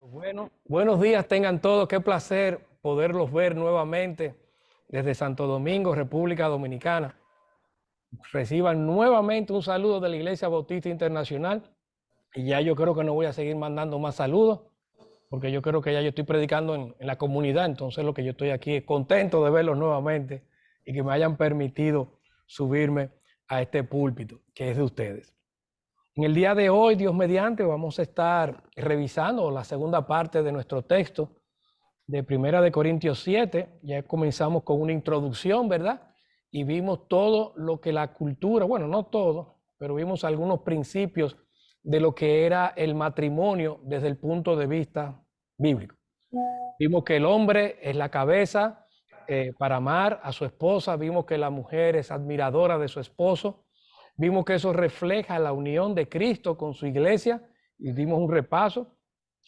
Bueno, buenos días tengan todos, qué placer poderlos ver nuevamente desde Santo Domingo, República Dominicana. Reciban nuevamente un saludo de la Iglesia Bautista Internacional y ya yo creo que no voy a seguir mandando más saludos porque yo creo que ya yo estoy predicando en la comunidad, entonces lo que yo estoy aquí es contento de verlos nuevamente y que me hayan permitido subirme a este púlpito que es de ustedes. En el día de hoy, Dios mediante, vamos a estar revisando la segunda parte de nuestro texto de Primera de Corintios 7. Ya comenzamos con una introducción, ¿verdad? Y vimos todo lo que la cultura, bueno, no todo, pero vimos algunos principios de lo que era el matrimonio desde el punto de vista bíblico. Vimos que el hombre es la cabeza para amar a su esposa, vimos que la mujer es admiradora de su esposo. Vimos que eso refleja la unión de Cristo con su iglesia y dimos un repaso.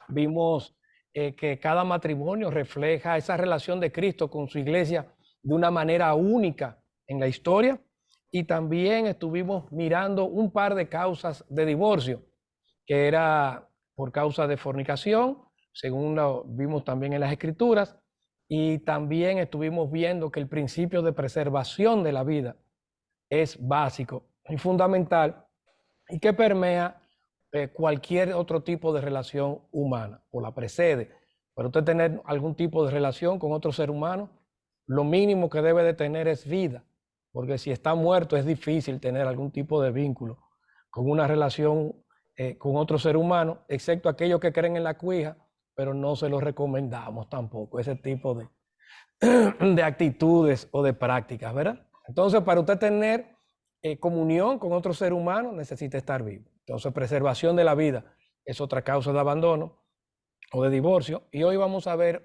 Vimos que cada matrimonio refleja esa relación de Cristo con su iglesia de una manera única en la historia. Y también estuvimos mirando un par de causas de divorcio, que era por causa de fornicación, según lo vimos también en las Escrituras. Y también estuvimos viendo que el principio de preservación de la vida es básico y fundamental y que permea cualquier otro tipo de relación humana o la precede. Para usted tener algún tipo de relación con otro ser humano, lo mínimo que debe de tener es vida, porque si está muerto es difícil tener algún tipo de vínculo con una relación con otro ser humano, excepto aquellos que creen en la cuija, pero no se lo recomendamos tampoco, ese tipo de actitudes o de prácticas, ¿verdad? Entonces, para usted tener comunión con otro ser humano, necesita estar vivo. Entonces, preservación de la vida es otra causa de abandono o de divorcio. Y hoy vamos a ver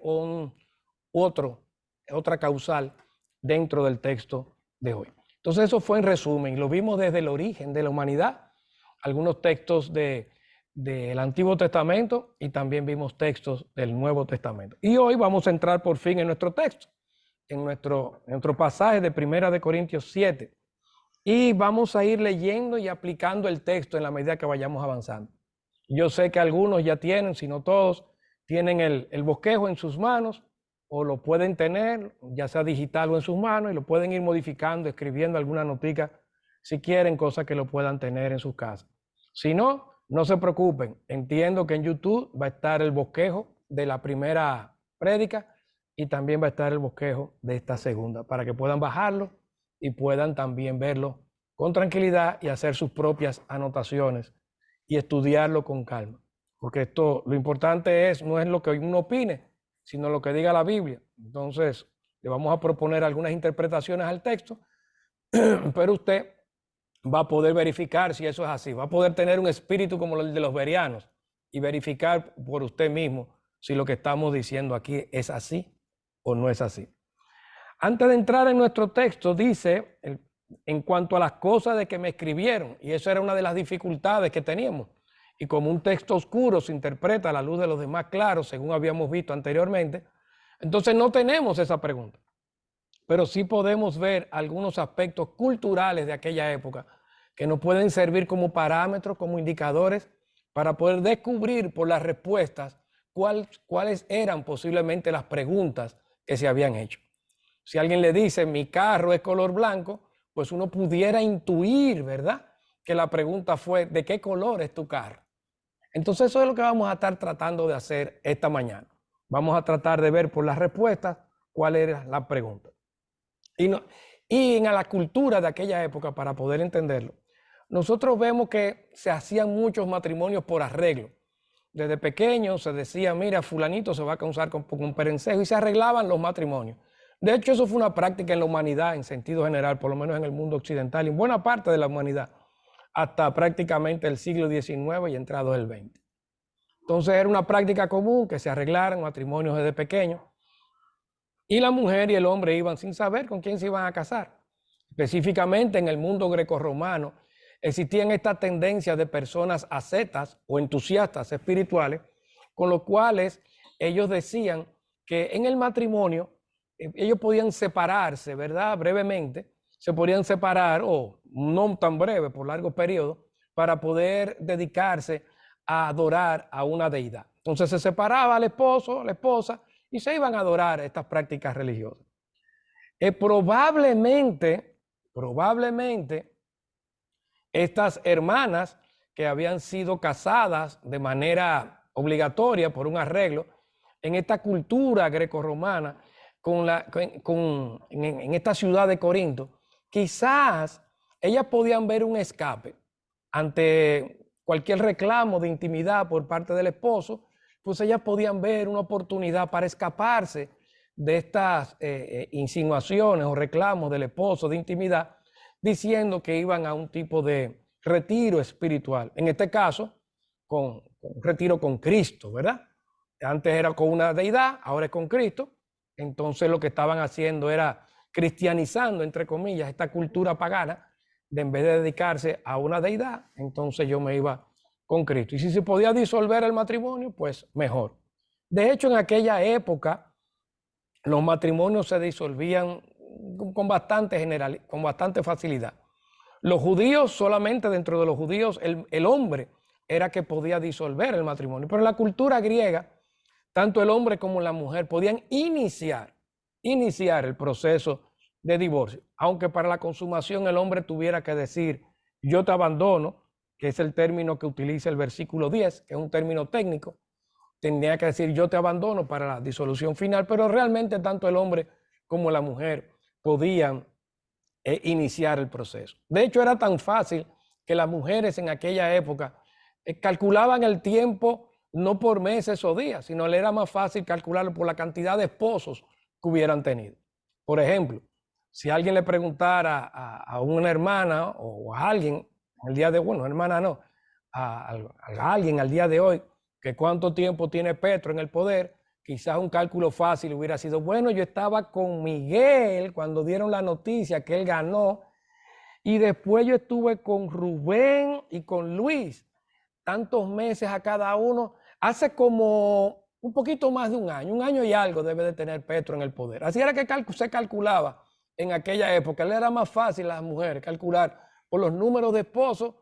otra causal dentro del texto de hoy. Entonces, eso fue en resumen. Lo vimos desde el origen de la humanidad, algunos textos del Antiguo Testamento y también vimos textos del Nuevo Testamento. Y hoy vamos a entrar por fin en nuestro texto, en nuestro pasaje de Primera de Corintios 7. Y vamos a ir leyendo y aplicando el texto en la medida que vayamos avanzando. Yo sé que algunos ya tienen, si no todos, tienen el bosquejo en sus manos o lo pueden tener, ya sea digital o en sus manos, y lo pueden ir modificando, escribiendo alguna notica si quieren, cosas que lo puedan tener en sus casas. Si no, no se preocupen. Entiendo que en YouTube va a estar el bosquejo de la primera prédica y también va a estar el bosquejo de esta segunda, para que puedan bajarlo y puedan también verlo con tranquilidad y hacer sus propias anotaciones y estudiarlo con calma. Porque esto, lo importante no es lo que uno opine, sino lo que diga la Biblia. Entonces, le vamos a proponer algunas interpretaciones al texto, pero usted va a poder verificar si eso es así. Va a poder tener un espíritu como el de los bereanos y verificar por usted mismo si lo que estamos diciendo aquí es así o no es así. Antes de entrar en nuestro texto, dice, en cuanto a las cosas de que me escribieron, y eso era una de las dificultades que teníamos, y como un texto oscuro se interpreta a la luz de los demás claros, según habíamos visto anteriormente, entonces no tenemos esa pregunta, pero sí podemos ver algunos aspectos culturales de aquella época que nos pueden servir como parámetros, como indicadores, para poder descubrir por las respuestas cuáles eran posiblemente las preguntas que se habían hecho. Si alguien le dice, mi carro es color blanco, pues uno pudiera intuir, ¿verdad? Que la pregunta fue, ¿de qué color es tu carro? Entonces eso es lo que vamos a estar tratando de hacer esta mañana. Vamos a tratar de ver por las respuestas cuál era la pregunta. Y en la cultura de aquella época, para poder entenderlo, nosotros vemos que se hacían muchos matrimonios por arreglo. Desde pequeño se decía, mira, fulanito se va a casar con un perencejo, y se arreglaban los matrimonios. De hecho, eso fue una práctica en la humanidad en sentido general, por lo menos en el mundo occidental y en buena parte de la humanidad, hasta prácticamente el siglo XIX y entrado el XX. Entonces era una práctica común que se arreglaran matrimonios desde pequeños y la mujer y el hombre iban sin saber con quién se iban a casar. Específicamente en el mundo grecorromano existían estas tendencias de personas ascetas o entusiastas espirituales, con los cuales ellos decían que en el matrimonio ellos podían separarse, ¿verdad? Brevemente, se podían separar, o no tan breve, por largo periodo, para poder dedicarse a adorar a una deidad. Entonces se separaba al esposo, la esposa, y se iban a adorar estas prácticas religiosas. Probablemente, estas hermanas que habían sido casadas de manera obligatoria por un arreglo, en esta cultura grecorromana, en esta ciudad de Corinto, quizás ellas podían ver un escape ante cualquier reclamo de intimidad por parte del esposo, pues ellas podían ver una oportunidad para escaparse de estas insinuaciones o reclamos del esposo de intimidad, diciendo que iban a un tipo de retiro espiritual. En este caso, con un retiro con Cristo, ¿verdad? Antes era con una deidad, ahora es con Cristo. Entonces lo que estaban haciendo era cristianizando, entre comillas, esta cultura pagana, de en vez de dedicarse a una deidad, entonces yo me iba con Cristo. Y si se podía disolver el matrimonio, pues mejor. De hecho, en aquella época, los matrimonios se disolvían con bastante facilidad. Los judíos, solamente dentro de los judíos, el hombre era que podía disolver el matrimonio. Pero en la cultura griega, tanto el hombre como la mujer podían iniciar el proceso de divorcio. Aunque para la consumación el hombre tuviera que decir, yo te abandono, que es el término que utiliza el versículo 10, que es un término técnico, tendría que decir, yo te abandono para la disolución final, pero realmente tanto el hombre como la mujer podían iniciar el proceso. De hecho, era tan fácil que las mujeres en aquella época calculaban el tiempo no por meses o días, sino le era más fácil calcularlo por la cantidad de esposos que hubieran tenido. Por ejemplo, si alguien le preguntara a una hermana o a alguien, el día de, bueno, hermana no, a alguien al día de hoy, que cuánto tiempo tiene Petro en el poder, quizás un cálculo fácil hubiera sido, bueno, yo estaba con Miguel cuando dieron la noticia que él ganó, y después yo estuve con Rubén y con Luis, tantos meses a cada uno, hace como un poquito más de un año y algo debe de tener Petro en el poder. Así era que se calculaba en aquella época. Le era más fácil a las mujeres calcular por los números de esposos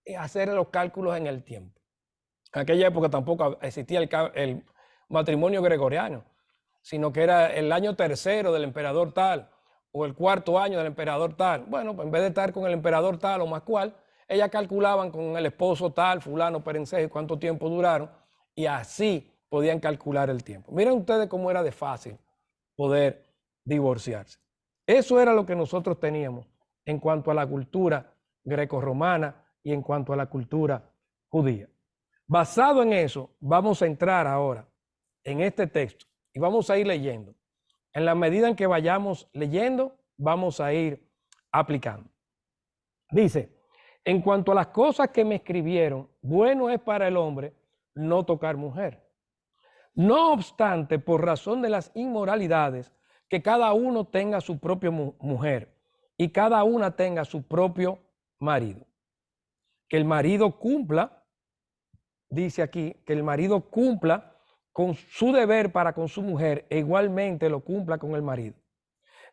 y hacer los cálculos en el tiempo. En aquella época tampoco existía el matrimonio gregoriano, sino que era el año tercero del emperador tal o el cuarto año del emperador tal. Bueno, pues en vez de estar con el emperador tal o más cual, ellas calculaban con el esposo tal, fulano, perencejo, cuánto tiempo duraron, y así podían calcular el tiempo. Miren ustedes cómo era de fácil poder divorciarse. Eso era lo que nosotros teníamos en cuanto a la cultura grecorromana y en cuanto a la cultura judía. Basado en eso, vamos a entrar ahora en este texto y vamos a ir leyendo. En la medida en que vayamos leyendo, vamos a ir aplicando. Dice, en cuanto a las cosas que me escribieron, bueno es para el hombre no tocar mujer. No obstante, por razón de las inmoralidades, que cada uno tenga su propia mujer y cada una tenga su propio marido. Que el marido cumpla, dice aquí, que el marido cumpla con su deber para con su mujer e igualmente lo cumpla con el marido.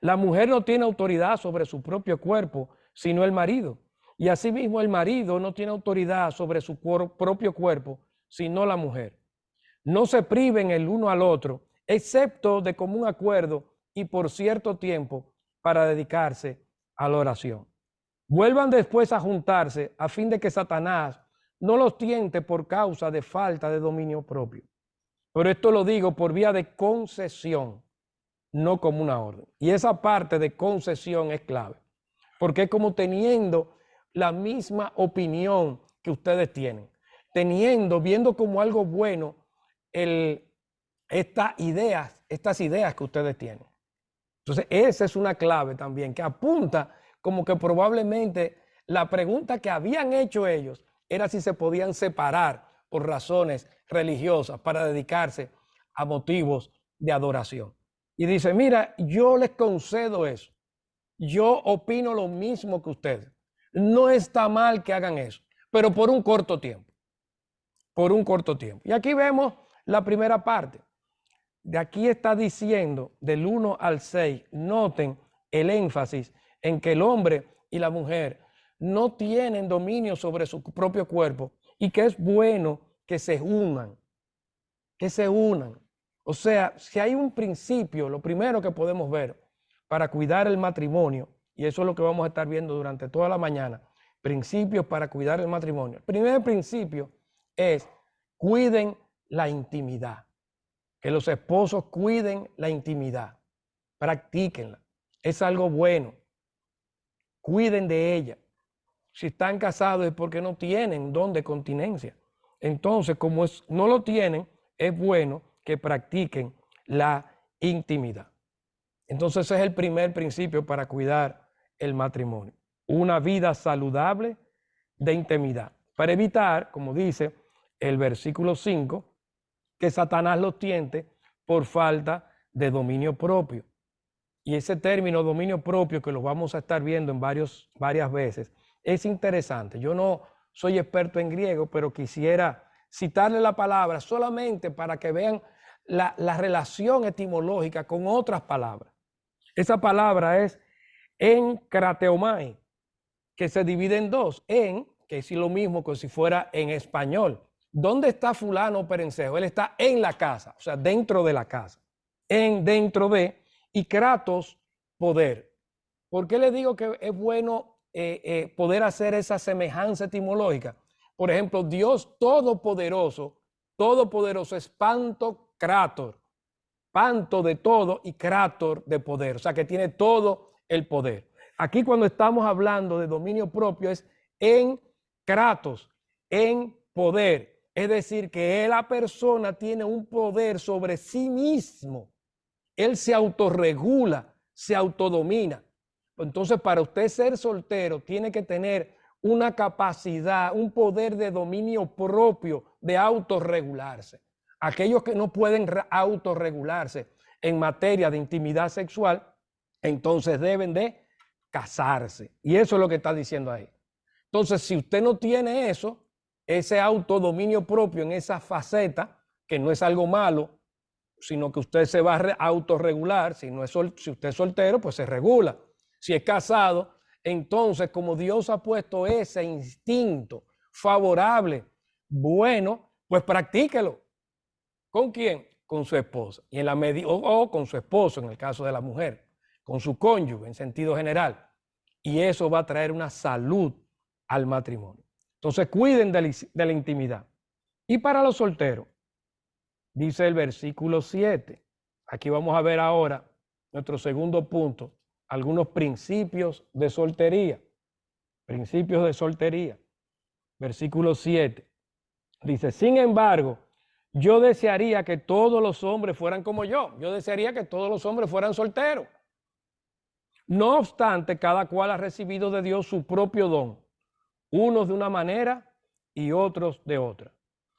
La mujer no tiene autoridad sobre su propio cuerpo, sino el marido. Y asimismo el marido no tiene autoridad sobre su propio cuerpo, sino la mujer. No se priven el uno al otro, excepto de común acuerdo y por cierto tiempo para dedicarse a la oración. Vuelvan después a juntarse a fin de que Satanás no los tiente por causa de falta de dominio propio. Pero esto lo digo por vía de concesión, no como una orden. Y esa parte de concesión es clave, porque es como teniendo la misma opinión que ustedes tienen, viendo como algo bueno estas ideas que ustedes tienen. Entonces, esa es una clave también, que apunta como que probablemente la pregunta que habían hecho ellos era si se podían separar por razones religiosas para dedicarse a motivos de adoración. Y dice, mira, yo les concedo eso. Yo opino lo mismo que ustedes. No está mal que hagan eso, pero por un corto tiempo. Por un corto tiempo. Y aquí vemos la primera parte. De aquí está diciendo del 1 al 6, noten el énfasis en que el hombre y la mujer no tienen dominio sobre su propio cuerpo y que es bueno que se unan. que se unan. O sea, si hay un principio, lo primero que podemos ver para cuidar el matrimonio, y eso es lo que vamos a estar viendo durante toda la mañana, principios para cuidar el matrimonio. El primer principio es cuiden la intimidad. Que los esposos cuiden la intimidad, practíquenla. Es algo bueno. Cuiden de ella. Si están casados es porque no tienen don de continencia. Entonces, como no lo tienen, es bueno que practiquen la intimidad. Entonces, ese es el primer principio para cuidar el matrimonio. Una vida saludable de intimidad. Para evitar, como dice el versículo 5, que Satanás los tiente por falta de dominio propio. Y ese término dominio propio, que lo vamos a estar viendo en varias veces, es interesante. Yo no soy experto en griego, pero quisiera citarle la palabra solamente para que vean la relación etimológica con otras palabras. Esa palabra es enkrateomai, que se divide en dos. En, que es lo mismo que si fuera en español. ¿Dónde está fulano o perencejo? Él está en la casa, o sea, dentro de la casa. En, dentro de, y kratos, poder. ¿Por qué le digo que es bueno poder hacer esa semejanza etimológica? Por ejemplo, Dios todopoderoso es pantocrator, panto de todo y krator de poder, o sea que tiene todo el poder. Aquí cuando estamos hablando de dominio propio es en kratos, en poder. Es decir, que la persona tiene un poder sobre sí mismo. Él se autorregula, se autodomina. Entonces, para usted ser soltero, tiene que tener una capacidad, un poder de dominio propio, de autorregularse. Aquellos que no pueden autorregularse en materia de intimidad sexual, entonces deben de casarse. Y eso es lo que está diciendo ahí. Entonces, si usted no tiene eso, ese autodominio propio en esa faceta, que no es algo malo, sino que usted se va a autorregular. Si usted es soltero, pues se regula. Si es casado, entonces como Dios ha puesto ese instinto favorable, bueno, pues practíquelo. ¿Con quién? Con su esposa. Y en la o con su esposo, en el caso de la mujer, con su cónyuge en sentido general. Y eso va a traer una salud al matrimonio. Entonces cuiden de la intimidad. Y para los solteros, dice el versículo 7. Aquí vamos a ver ahora nuestro segundo punto, algunos principios de soltería. Principios de soltería. Versículo 7. Dice, sin embargo, yo desearía que todos los hombres fueran como yo. Yo desearía que todos los hombres fueran solteros. No obstante, cada cual ha recibido de Dios su propio don, unos de una manera y otros de otra.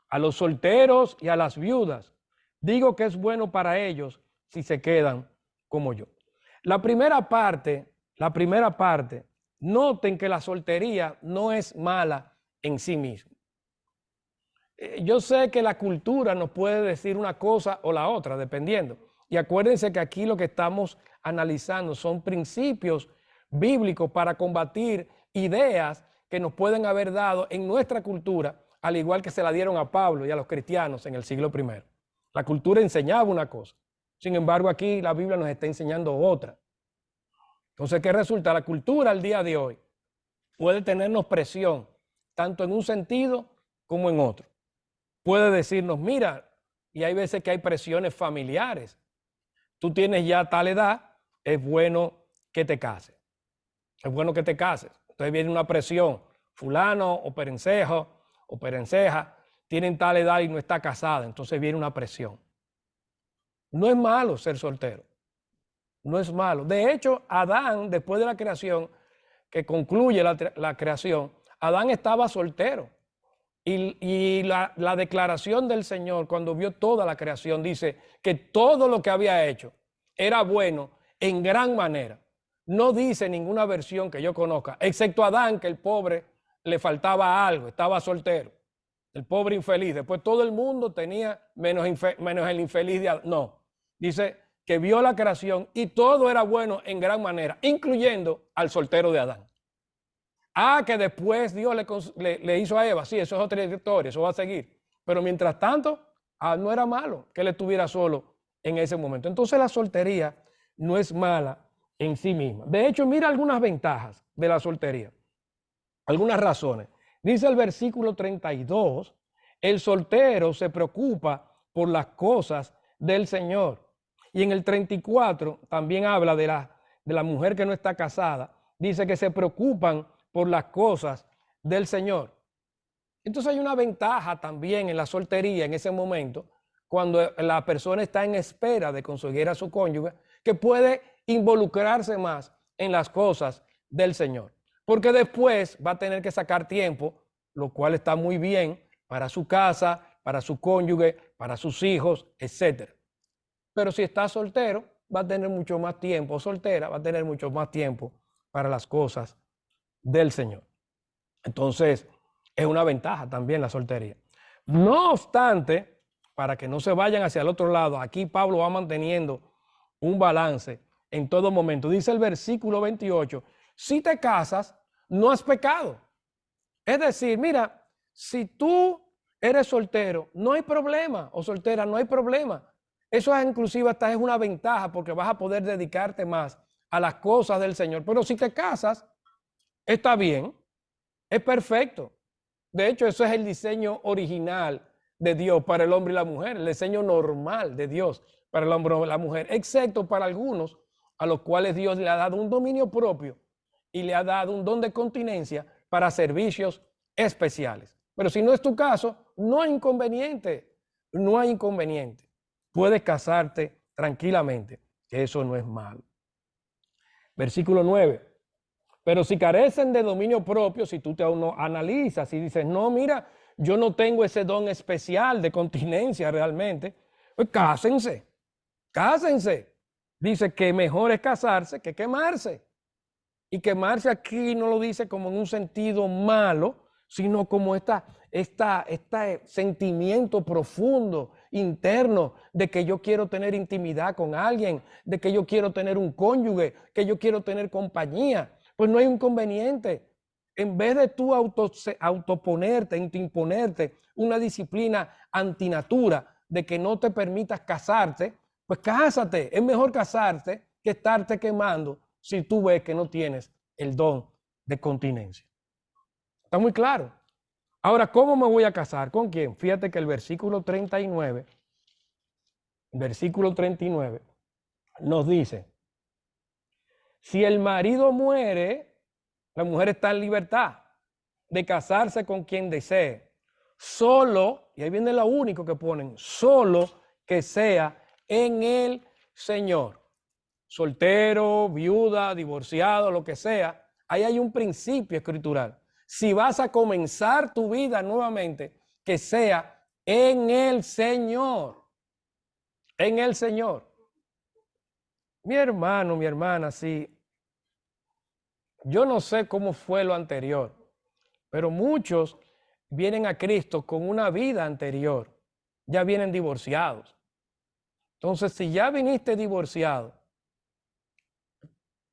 A los solteros y a las viudas, digo que es bueno para ellos si se quedan como yo. La primera parte, noten que la soltería no es mala en sí misma. Yo sé que la cultura nos puede decir una cosa o la otra, dependiendo. Y acuérdense que aquí lo que estamos analizando son principios bíblicos para combatir ideas que nos pueden haber dado en nuestra cultura, al igual que se la dieron a Pablo y a los cristianos en el siglo I. La cultura enseñaba una cosa. Sin embargo, aquí la Biblia nos está enseñando otra. Entonces, ¿qué resulta? La cultura al día de hoy puede tenernos presión, tanto en un sentido como en otro. Puede decirnos, mira, y hay veces que hay presiones familiares. Tú tienes ya tal edad, es bueno que te cases. Es bueno que te cases. Entonces viene una presión. Fulano o perencejo o perenceja tienen tal edad y no está casada. Entonces viene una presión. No es malo ser soltero. No es malo. De hecho, Adán, después de la creación, que concluye la creación, Adán estaba soltero. Y la declaración del Señor cuando vio toda la creación dice que todo lo que había hecho era bueno en gran manera. No dice ninguna versión que yo conozca, excepto Adán, que el pobre le faltaba algo, estaba soltero. El pobre infeliz. Después todo el mundo tenía menos el infeliz de Adán. No, dice que vio la creación y todo era bueno en gran manera, incluyendo al soltero de Adán. Que después Dios le hizo a Eva. Sí, eso es otra historia, eso va a seguir. Pero mientras tanto, no era malo que él estuviera solo en ese momento. Entonces la soltería no es mala en sí misma. De hecho, mira algunas ventajas de la soltería, algunas razones. Dice el versículo 32, el soltero se preocupa por las cosas del Señor. Y en el 34 también habla de la mujer que no está casada. Dice que se preocupan por las cosas del Señor. Entonces hay una ventaja también en la soltería en ese momento, cuando la persona está en espera de conseguir a su cónyuge, que puede involucrarse más en las cosas del Señor. Porque después va a tener que sacar tiempo, lo cual está muy bien, para su casa, para su cónyuge, para sus hijos, etc. Pero si está soltero, va a tener mucho más tiempo, soltera, va a tener mucho más tiempo para las cosas del Señor. Entonces, es una ventaja también la soltería. No obstante, para que no se vayan hacia el otro lado, aquí Pablo va manteniendo un balance en todo momento. Dice el versículo 28, si te casas, no has pecado. Es decir, mira, si tú eres soltero, no hay problema, o soltera, no hay problema. Eso es inclusive hasta es una ventaja porque vas a poder dedicarte más a las cosas del Señor. Pero si te casas, está bien, es perfecto. De hecho, eso es el diseño original de Dios para el hombre y la mujer, el diseño normal de Dios para el hombre y la mujer, excepto para algunos a los cuales Dios le ha dado un dominio propio y le ha dado un don de continencia para servicios especiales. Pero si no es tu caso, no hay inconveniente, no hay inconveniente. Puedes casarte tranquilamente, que eso no es malo. Versículo 9. Pero si carecen de dominio propio, si tú te analizas y dices, no, mira, yo no tengo ese don especial de continencia realmente, pues cásense, cásense. Dice que mejor es casarse que quemarse. Y quemarse aquí no lo dice como en un sentido malo, sino como este sentimiento profundo, interno, de que yo quiero tener intimidad con alguien, de que yo quiero tener un cónyuge, que yo quiero tener compañía. Pues no hay inconveniente. En vez de tú autoponerte, imponerte una disciplina antinatura de que no te permitas casarte, pues cásate. Es mejor casarte que estarte quemando si tú ves que no tienes el don de continencia. ¿Está muy claro? Ahora, ¿cómo me voy a casar? ¿Con quién? Fíjate que el versículo 39 nos dice, si el marido muere, la mujer está en libertad de casarse con quien desee, solo, y ahí viene lo único que ponen, solo que sea en el Señor. Soltero, viuda, divorciado, lo que sea, ahí hay un principio escritural. Si vas a comenzar tu vida nuevamente, que sea en el Señor. En el Señor. Mi hermano, mi hermana, sí. Yo no sé cómo fue lo anterior, pero muchos vienen a Cristo con una vida anterior. Ya vienen divorciados. Entonces, si ya viniste divorciado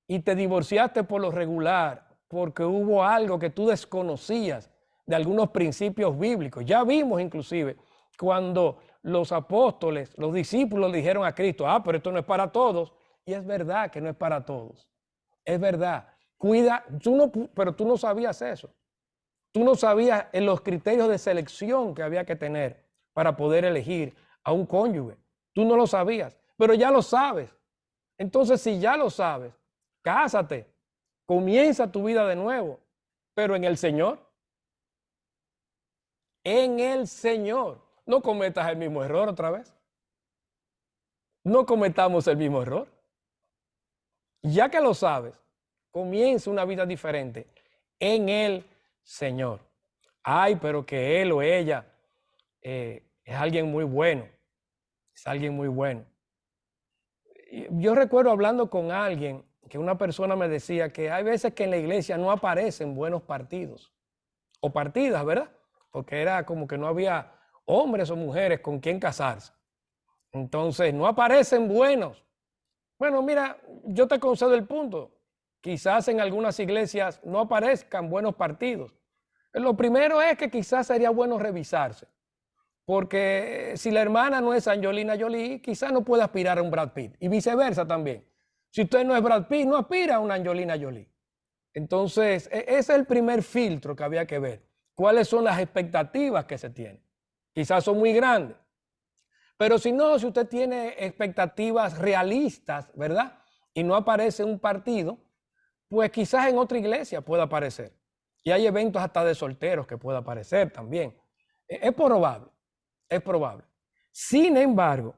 y te divorciaste por lo regular, porque hubo algo que tú desconocías de algunos principios bíblicos. Ya vimos inclusive cuando los apóstoles, los discípulos dijeron a Cristo, pero esto no es para todos. Y es verdad que no es para todos. Es verdad. Cuida, pero tú no sabías eso. Tú no sabías en los criterios de selección que había que tener para poder elegir a un cónyuge. Tú no lo sabías, pero ya lo sabes. Entonces, si ya lo sabes, cásate, comienza tu vida de nuevo, pero en el Señor. En el Señor. No cometas el mismo error otra vez. No cometamos el mismo error. Ya que lo sabes, comienza una vida diferente en el Señor. Ay, pero que él o ella es alguien muy bueno. Es alguien muy bueno. Yo recuerdo hablando con alguien que una persona me decía que hay veces que en la iglesia no aparecen buenos partidos o partidas, ¿verdad? Porque era como que no había hombres o mujeres con quien casarse. Entonces, no aparecen buenos. Bueno, mira, yo te concedo el punto. Quizás en algunas iglesias no aparezcan buenos partidos. Lo primero es que quizás sería bueno revisarse, Porque si la hermana no es Angelina Jolie, quizás no puede aspirar a un Brad Pitt. Y viceversa también. Si usted no es Brad Pitt, no aspira a una Angelina Jolie. Entonces, ese es el primer filtro que había que ver. ¿Cuáles son las expectativas que se tienen? Quizás son muy grandes. Pero si no, si usted tiene expectativas realistas, ¿verdad? Y no aparece un partido, pues quizás en otra iglesia pueda aparecer. Y hay eventos hasta de solteros que pueda aparecer también. Es probable, es probable. Sin embargo,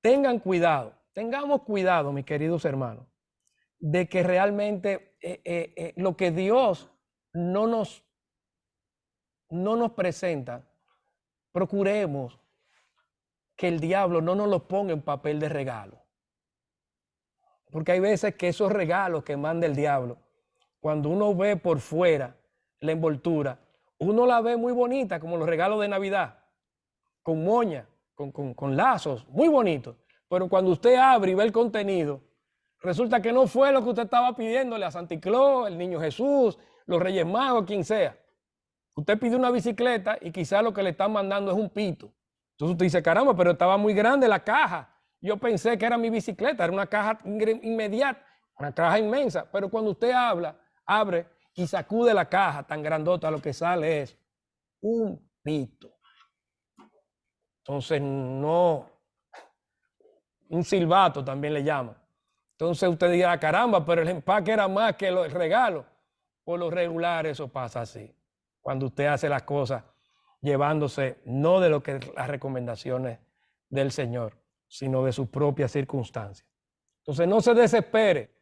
tengan cuidado, tengamos cuidado, mis queridos hermanos, de que realmente lo que Dios no nos presenta, procuremos que el diablo no nos lo ponga en papel de regalo. Porque hay veces que esos regalos que manda el diablo, cuando uno ve por fuera la envoltura, uno la ve muy bonita, como los regalos de Navidad, con moña, con lazos, muy bonitos. Pero cuando usted abre y ve el contenido, resulta que no fue lo que usted estaba pidiéndole a Santa Claus, el Niño Jesús, los Reyes Magos, quien sea. Usted pide una bicicleta y quizás lo que le están mandando es un pito. Entonces usted dice, caramba, pero estaba muy grande la caja. Yo pensé que era mi bicicleta, era una caja inmediata, una caja inmensa. Pero cuando usted abre y sacude la caja tan grandota, lo que sale es un pito. Entonces no, un silbato también le llaman. Entonces usted dirá, caramba, pero el empaque era más que el regalo. Por lo regular eso pasa así. Cuando usted hace las cosas llevándose no de lo que las recomendaciones del Señor, sino de sus propias circunstancias. Entonces no se desespere.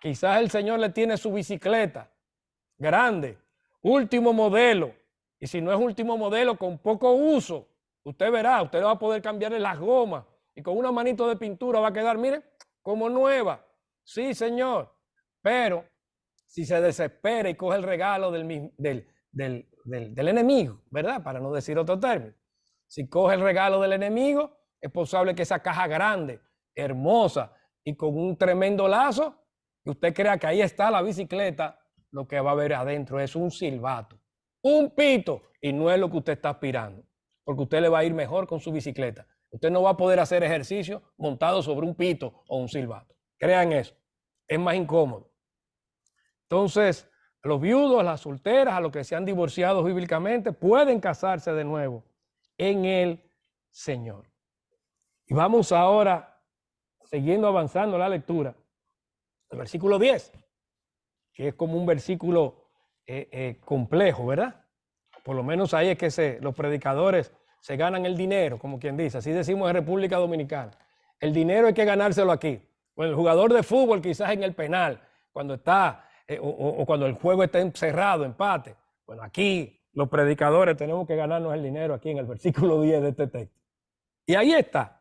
Quizás el Señor le tiene su bicicleta grande, último modelo. Y si no es último modelo, con poco uso, usted verá, usted va a poder cambiarle las gomas y con una manito de pintura va a quedar, mire, como nueva. Sí, Señor. Pero si se desespera y coge el regalo del enemigo, ¿verdad? Para no decir otro término. Si coge el regalo del enemigo, es posible que esa caja grande, hermosa y con un tremendo lazo, que usted crea que ahí está la bicicleta, lo que va a ver adentro es un silbato, un pito, y no es lo que usted está aspirando, porque usted le va a ir mejor con su bicicleta. Usted no va a poder hacer ejercicio montado sobre un pito o un silbato. Crean eso, es más incómodo. Entonces, los viudos, las solteras, a los que se han divorciado bíblicamente, pueden casarse de nuevo en el Señor. Y vamos ahora, siguiendo avanzando la lectura, el versículo 10, que es como un versículo complejo, ¿verdad? Por lo menos ahí es que los predicadores se ganan el dinero, como quien dice, así decimos en República Dominicana. El dinero hay que ganárselo aquí. Bueno, el jugador de fútbol quizás en el penal, cuando está, o cuando el juego está encerrado, empate. Bueno, aquí los predicadores tenemos que ganarnos el dinero aquí en el versículo 10 de este texto. Y ahí está.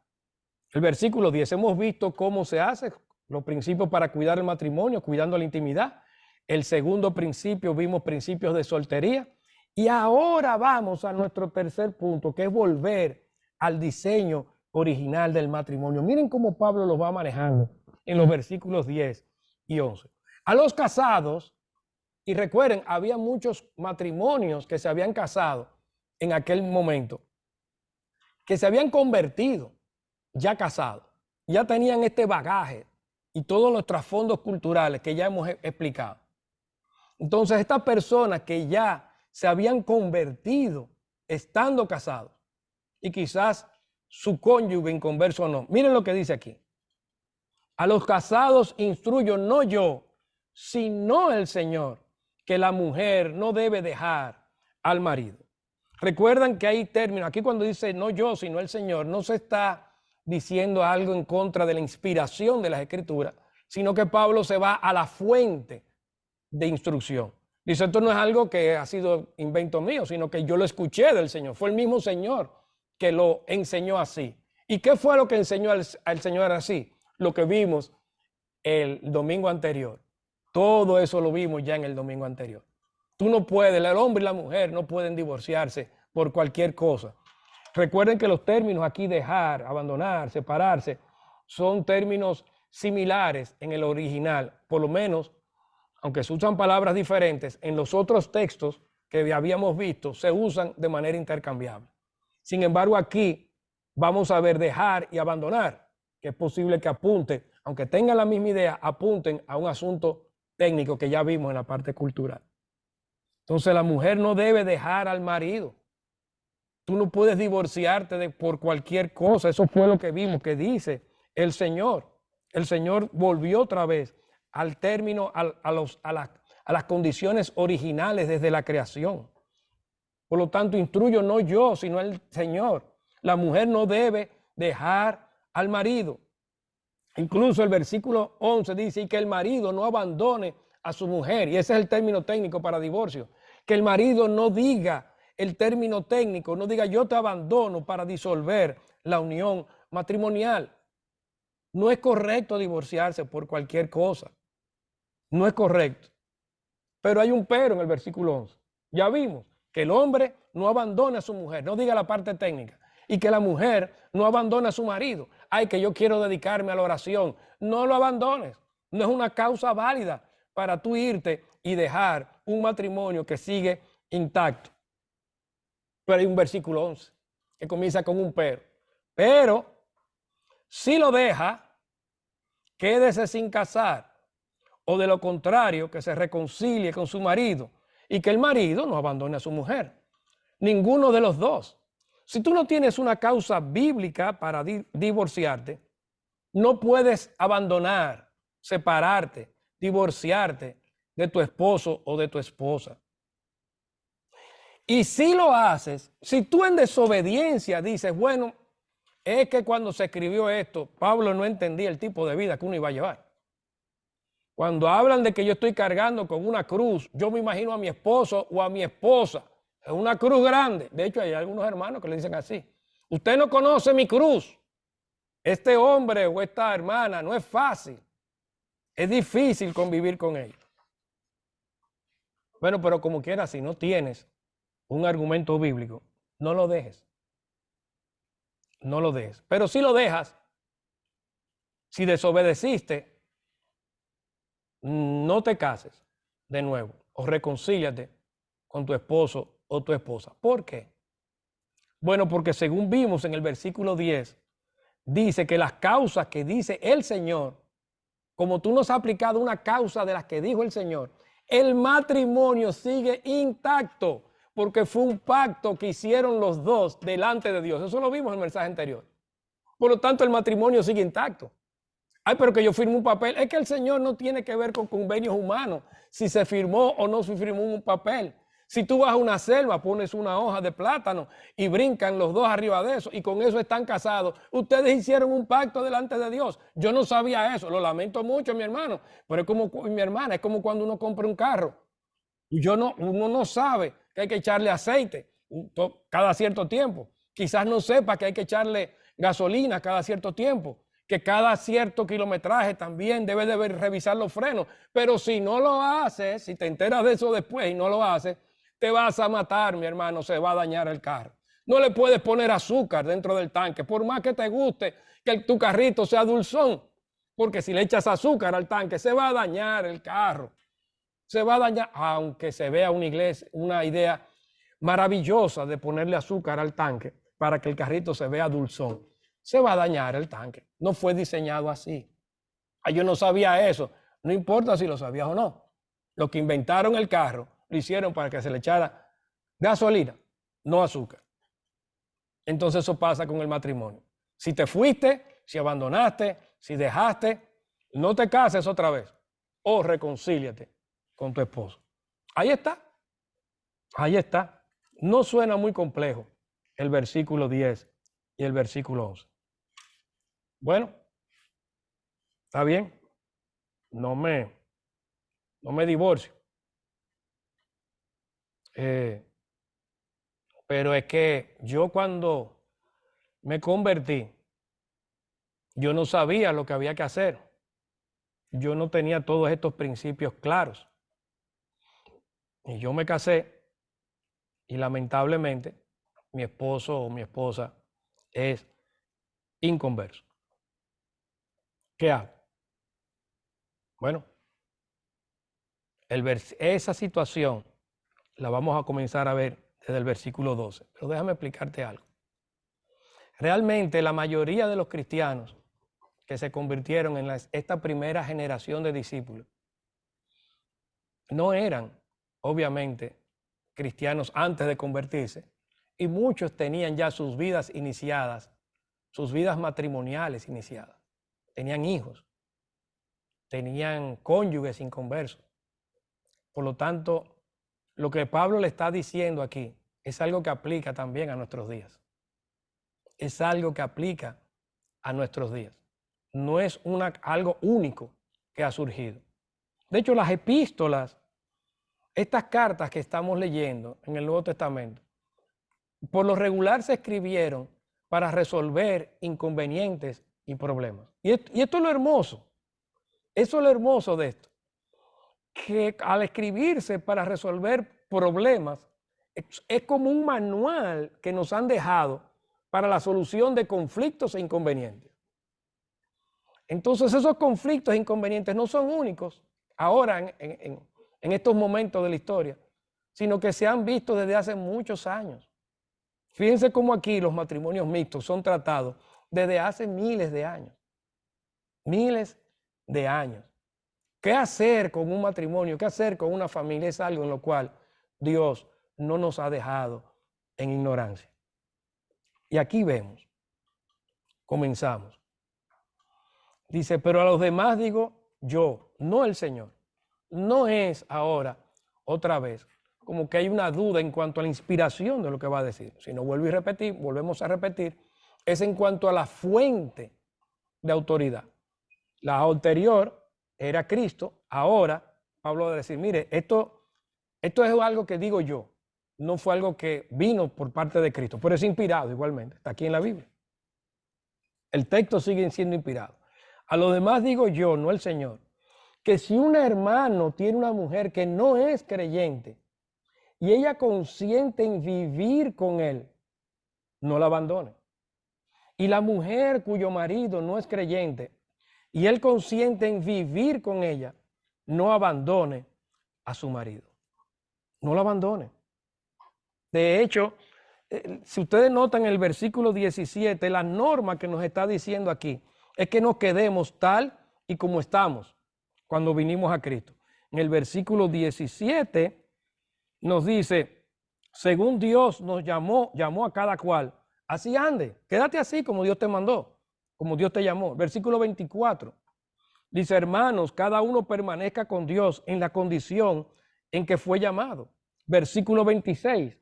El versículo 10, hemos visto cómo se hace, los principios para cuidar el matrimonio, cuidando la intimidad. El segundo principio, vimos principios de soltería. Y ahora vamos a nuestro tercer punto, que es volver al diseño original del matrimonio. Miren cómo Pablo lo va manejando en los versículos 10 y 11. A los casados, y recuerden, había muchos matrimonios que se habían casado en aquel momento, que se habían convertido ya casados, ya tenían este bagaje y todos los trasfondos culturales que ya hemos explicado. Entonces, estas personas que ya se habían convertido estando casados y quizás su cónyuge inconverso no. Miren lo que dice aquí. A los casados instruyo no yo, sino el Señor, que la mujer no debe dejar al marido. Recuerdan que hay términos, aquí cuando dice no yo, sino el Señor, no se está diciendo algo en contra de la inspiración de las Escrituras, sino que Pablo se va a la fuente de instrucción. Dice, esto no es algo que ha sido invento mío, sino que yo lo escuché del Señor. Fue el mismo Señor que lo enseñó así. ¿Y qué fue lo que enseñó al Señor así? Lo que vimos el domingo anterior. Todo eso lo vimos ya en el domingo anterior. Tú no puedes, el hombre y la mujer no pueden divorciarse por cualquier cosa. Recuerden que los términos aquí, dejar, abandonar, separarse, son términos similares en el original, por lo menos, aunque se usan palabras diferentes, en los otros textos que habíamos visto se usan de manera intercambiable. Sin embargo, aquí vamos a ver dejar y abandonar, que es posible que apunte, aunque tengan la misma idea, apunten a un asunto técnico que ya vimos en la parte cultural. Entonces la mujer no debe dejar al marido. Tú no puedes divorciarte por cualquier cosa. Eso fue lo que vimos, que dice el Señor. El Señor volvió otra vez al término, a las condiciones originales desde la creación. Por lo tanto, instruyo no yo, sino el Señor. La mujer no debe dejar al marido. Incluso el versículo 11 dice, y que el marido no abandone a su mujer. Y ese es el término técnico para divorcio. Que el marido no diga el término técnico, no diga yo te abandono para disolver la unión matrimonial. No es correcto divorciarse por cualquier cosa. No es correcto. Pero hay un pero en el versículo 11. Ya vimos que el hombre no abandona a su mujer, no diga la parte técnica. Y que la mujer no abandona a su marido. Ay, que yo quiero dedicarme a la oración. No lo abandones. No es una causa válida para tú irte y dejar un matrimonio que sigue intacto. Pero hay un versículo 11 que comienza con un pero. Pero si lo deja, quédese sin casar. O de lo contrario, que se reconcilie con su marido y que el marido no abandone a su mujer. Ninguno de los dos. Si tú no tienes una causa bíblica para divorciarte, no puedes abandonar, separarte, divorciarte de tu esposo o de tu esposa. Y si lo haces, si tú en desobediencia dices, bueno, es que cuando se escribió esto, Pablo no entendía el tipo de vida que uno iba a llevar. Cuando hablan de que yo estoy cargando con una cruz, yo me imagino a mi esposo o a mi esposa. Es una cruz grande. De hecho, hay algunos hermanos que le dicen así. Usted no conoce mi cruz. Este hombre o esta hermana no es fácil. Es difícil convivir con ellos. Bueno, pero como quiera, si no tienes un argumento bíblico, no lo dejes. No lo dejes. Pero si lo dejas, si desobedeciste, no te cases de nuevo o reconcíliate con tu esposo o tu esposa. ¿Por qué? Bueno, porque según vimos en el versículo 10, dice que las causas que dice el Señor, como tú nos has aplicado una causa de las que dijo el Señor, el matrimonio sigue intacto porque fue un pacto que hicieron los dos delante de Dios. Eso lo vimos en el mensaje anterior. Por lo tanto, el matrimonio sigue intacto. Ay, pero que yo firme un papel. Es que el Señor no tiene que ver con convenios humanos, si se firmó o no se firmó un papel. Si tú vas a una selva, pones una hoja de plátano y brincan los dos arriba de eso y con eso están casados. Ustedes hicieron un pacto delante de Dios. Yo no sabía eso, lo lamento mucho, mi hermano, pero es como mi hermana, es como cuando uno compra un carro. Y uno no sabe que hay que echarle aceite cada cierto tiempo. Quizás no sepa que hay que echarle gasolina cada cierto tiempo, que cada cierto kilometraje también debe de revisar los frenos. Pero si no lo haces, si te enteras de eso después y no lo haces, te vas a matar, mi hermano, se va a dañar el carro. No le puedes poner azúcar dentro del tanque, por más que te guste que tu carrito sea dulzón, porque si le echas azúcar al tanque, se va a dañar el carro. Se va a dañar, aunque se vea una idea maravillosa de ponerle azúcar al tanque para que el carrito se vea dulzón. Se va a dañar el tanque. No fue diseñado así. Yo no sabía eso. No importa si lo sabías o no. Los que inventaron el carro lo hicieron para que se le echara gasolina, no azúcar. Entonces eso pasa con el matrimonio. Si te fuiste, si abandonaste, si dejaste, no te cases otra vez o reconcíliate con tu esposo. Ahí está. Ahí está. No suena muy complejo el versículo 10 y el versículo 11. Bueno, está bien. No me divorcio. Pero es que yo cuando me convertí, yo no sabía lo que había que hacer. Yo no tenía todos estos principios claros. Y yo me casé y lamentablemente mi esposo o mi esposa es inconverso. ¿Qué hago? Bueno, esa situación la vamos a comenzar a ver desde el versículo 12. Pero déjame explicarte algo. Realmente la mayoría de los cristianos que se convirtieron en esta primera generación de discípulos no eran, obviamente, cristianos antes de convertirse, y muchos tenían ya sus vidas iniciadas, sus vidas matrimoniales iniciadas. Tenían hijos, tenían cónyuges inconversos. Por lo tanto, lo que Pablo le está diciendo aquí es algo que aplica también a nuestros días. Es algo que aplica a nuestros días. No es algo único que ha surgido. De hecho, las epístolas, estas cartas que estamos leyendo en el Nuevo Testamento, por lo regular se escribieron para resolver inconvenientes y problemas. Y esto es lo hermoso. Eso es lo hermoso de esto. Que al escribirse para resolver problemas, es como un manual que nos han dejado para la solución de conflictos e inconvenientes. Entonces esos conflictos e inconvenientes no son únicos ahora en estos momentos de la historia, sino que se han visto desde hace muchos años. Fíjense cómo aquí los matrimonios mixtos son tratados desde hace miles de años. Miles de años. ¿Qué hacer con un matrimonio? ¿Qué hacer con una familia? Es algo en lo cual Dios no nos ha dejado en ignorancia. Y aquí vemos, comenzamos. Dice, pero a los demás digo yo, no el Señor. No es ahora, otra vez, como que hay una duda en cuanto a la inspiración de lo que va a decir. Si no vuelvo a repetir, volvemos a repetir, es en cuanto a la fuente de autoridad. La anterior era Cristo, ahora Pablo va a decir, mire, esto es algo que digo yo, no fue algo que vino por parte de Cristo, pero es inspirado igualmente, está aquí en la Biblia. El texto sigue siendo inspirado. A lo demás digo yo, no el Señor, que si un hermano tiene una mujer que no es creyente y ella consiente en vivir con él, no la abandone. Y la mujer cuyo marido no es creyente y él consiente en vivir con ella, no abandone a su marido. No lo abandone. De hecho, si ustedes notan el versículo 17, la norma que nos está diciendo aquí es que nos quedemos tal y como estamos cuando vinimos a Cristo. En el versículo 17 nos dice, según Dios nos llamó a cada cual, así ande, quédate así como Dios te mandó, como Dios te llamó. Versículo 24 dice, hermanos, cada uno permanezca con Dios en la condición en que fue llamado. Versículo 26,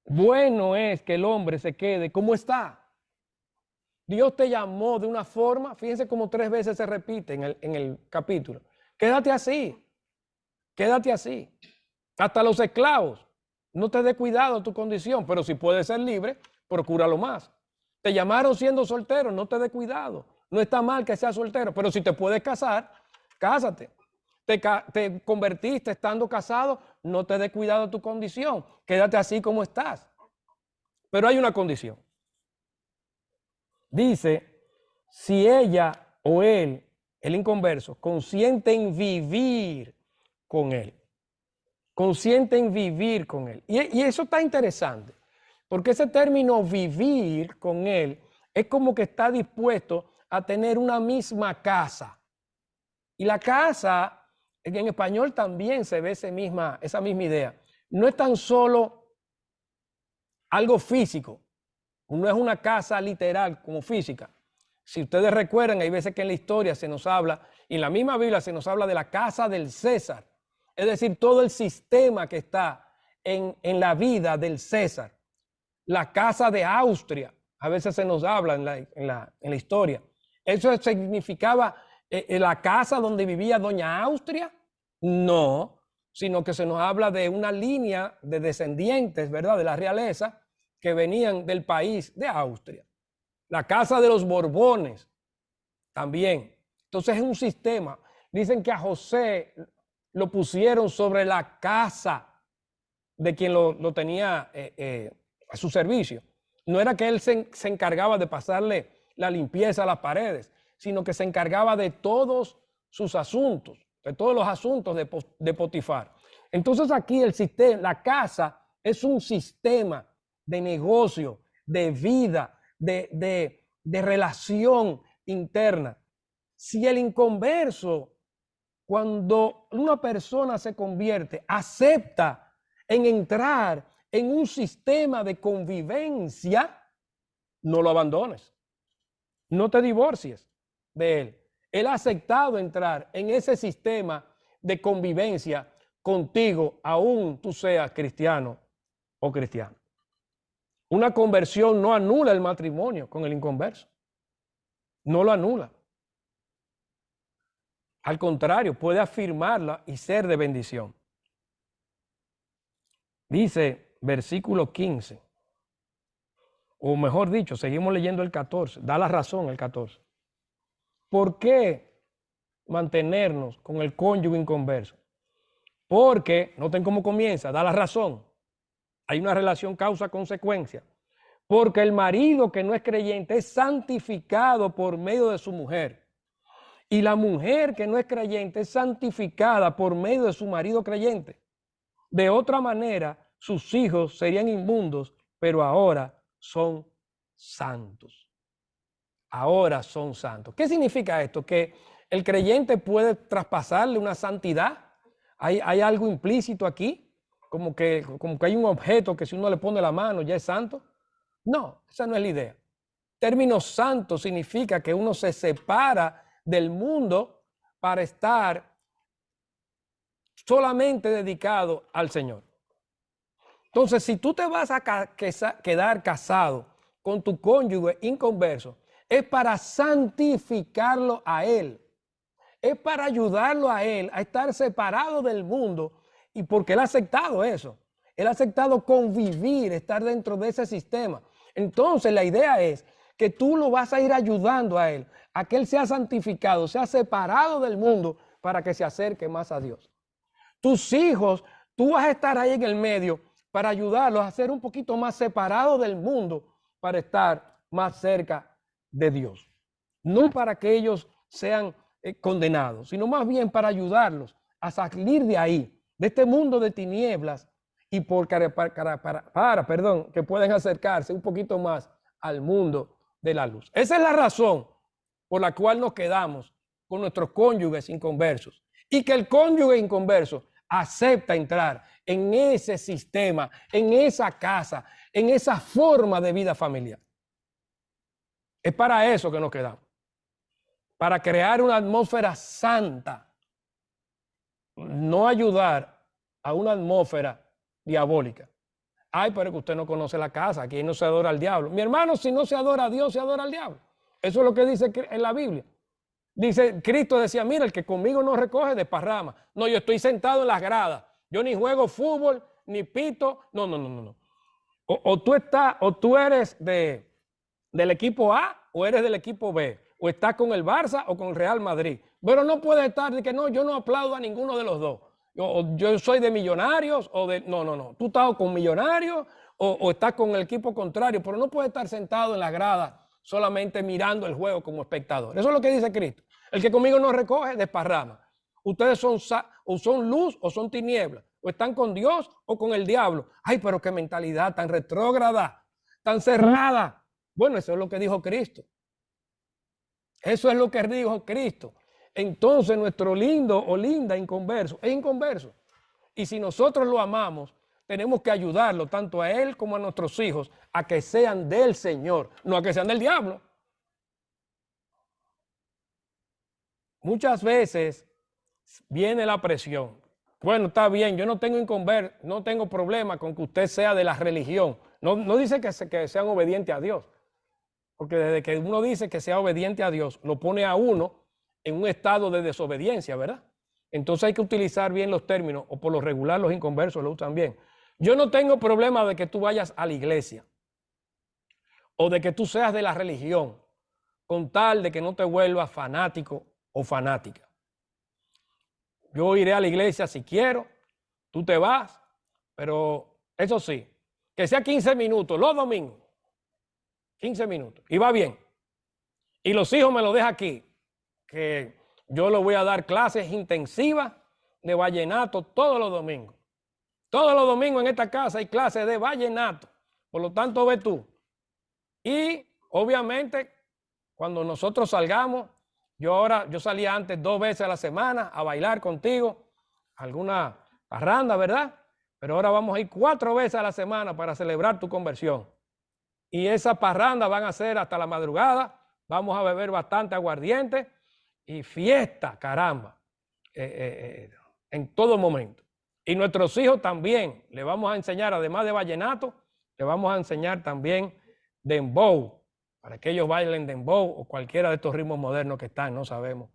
bueno es que el hombre se quede como está. Dios te llamó de una forma, fíjense como 3 veces se repite en el capítulo. Quédate así, quédate así. Hasta los esclavos, no te dé cuidado tu condición, pero si puedes ser libre, procúralo más. Te llamaron siendo soltero, no te dé cuidado. No está mal que seas soltero, pero si te puedes casar, cásate. Te convertiste estando casado, no te dé cuidado tu condición. Quédate así como estás. Pero hay una condición. Dice, si ella o él, el inconverso, consiente en vivir con él. Consiente en vivir con él. Y eso está interesante, porque ese término vivir con él es como que está dispuesto a tener una misma casa. Y la casa, en español también se ve esa misma idea. No es tan solo algo físico, no es una casa literal como física. Si ustedes recuerdan, hay veces que en la historia se nos habla, y en la misma Biblia se nos habla de la casa del César. Es decir, todo el sistema que está en la vida del César. La casa de Austria, a veces se nos habla en la historia. ¿Eso significaba la casa donde vivía doña Austria? No, sino que se nos habla de una línea de descendientes, ¿verdad?, de la realeza que venían del país de Austria. La casa de los Borbones también. Entonces es un sistema. Dicen que a José lo pusieron sobre la casa de quien lo tenía a su servicio. No era que él se encargaba de pasarle la limpieza a las paredes, sino que se encargaba de todos sus asuntos, de todos los asuntos de Potifar. Entonces aquí el sistema, la casa es un sistema de negocio, de vida, de relación interna. Si el inconverso, cuando una persona se convierte, acepta en entrar en un sistema de convivencia, no lo abandones. No te divorcies de él. Él ha aceptado entrar en ese sistema de convivencia contigo, aún tú seas cristiano o cristiano. Una conversión no anula el matrimonio con el inconverso. No lo anula. Al contrario, puede afirmarla y ser de bendición. Dice versículo 15, o mejor dicho, seguimos leyendo el 14, da la razón el 14. ¿Por qué mantenernos con el cónyuge inconverso? Porque, noten cómo comienza, da la razón. Hay una relación causa-consecuencia. Porque el marido que no es creyente es santificado por medio de su mujer. Y la mujer que no es creyente es santificada por medio de su marido creyente. De otra manera, sus hijos serían inmundos, pero ahora son santos. Ahora son santos. ¿Qué significa esto? Que el creyente puede traspasarle una santidad. Hay algo implícito aquí, como que hay un objeto que si uno le pone la mano ya es santo. No, esa no es la idea. Término santo significa que uno se separa del mundo para estar solamente dedicado al Señor. Entonces, si tú te vas a quedar casado con tu cónyuge inconverso, es para santificarlo a él. Es para ayudarlo a él a estar separado del mundo, y porque él ha aceptado eso. Él ha aceptado convivir, estar dentro de ese sistema. Entonces, la idea es que tú lo vas a ir ayudando a él, a que él sea santificado, sea separado del mundo para que se acerque más a Dios. Tus hijos, tú vas a estar ahí en el medio para ayudarlos a ser un poquito más separados del mundo para estar más cerca de Dios. No para que ellos sean condenados, sino más bien para ayudarlos a salir de ahí, de este mundo de tinieblas y que puedan acercarse un poquito más al mundo de la luz. Esa es la razón por la cual nos quedamos con nuestros cónyuges inconversos y que el cónyuge inconverso acepta entrar en ese sistema, en esa casa, en esa forma de vida familiar. Es para eso que nos quedamos, para crear una atmósfera santa, no ayudar a una atmósfera diabólica. Ay, pero que usted no conoce la casa, aquí no se adora al diablo. Mi hermano, si no se adora a Dios, se adora al diablo. Eso es lo que dice en la Biblia. Dice, Cristo decía, mira, el que conmigo no recoge desparrama. No, yo estoy sentado en las gradas. Yo ni juego fútbol, ni pito. No. O tú eres del equipo A o eres del equipo B. O estás con el Barça o con el Real Madrid. Pero no puedes estar de que no, yo no aplaudo a ninguno de los dos. Yo soy de Millonarios o de... No. Tú estás con Millonarios o estás con el equipo contrario, pero no puedes estar sentado en la grada solamente mirando el juego como espectador. Eso es lo que dice Cristo. El que conmigo no recoge, desparrama. Ustedes son luz o son tinieblas. O están con Dios o con el diablo. Ay, pero qué mentalidad tan retrógrada, tan cerrada. Bueno, eso es lo que dijo Cristo. Eso es lo que dijo Cristo. Entonces nuestro lindo o linda inconverso es inconverso. Y si nosotros lo amamos, tenemos que ayudarlo tanto a él como a nuestros hijos a que sean del Señor, no a que sean del diablo. Muchas veces viene la presión. Bueno, está bien, yo no tengo problema con que usted sea de la religión. No dice que sean obedientes a Dios. Porque desde que uno dice que sea obediente a Dios, lo pone a uno en un estado de desobediencia, ¿verdad? Entonces hay que utilizar bien los términos, o por lo regular los inconversos lo usan bien. Yo no tengo problema de que tú vayas a la iglesia o de que tú seas de la religión, con tal de que no te vuelvas fanático o fanática. Yo iré a la iglesia si quiero, tú te vas, pero eso sí, que sea 15 minutos, los domingos, 15 minutos, y va bien. Y los hijos me lo dejan aquí, que yo les voy a dar clases intensivas de vallenato todos los domingos. Todos los domingos en esta casa hay clases de vallenato. Por lo tanto, ve tú. Y obviamente cuando nosotros salgamos, yo salía antes 2 veces a la semana a bailar contigo, alguna parranda, ¿verdad? Pero ahora vamos a ir 4 veces a la semana para celebrar tu conversión. Y esas parrandas van a ser hasta la madrugada, vamos a beber bastante aguardiente y fiesta, caramba, en todo momento. Y nuestros hijos también, le vamos a enseñar, además de vallenato, le vamos a enseñar también dembow, para que ellos bailen dembow o cualquiera de estos ritmos modernos que están, no sabemos.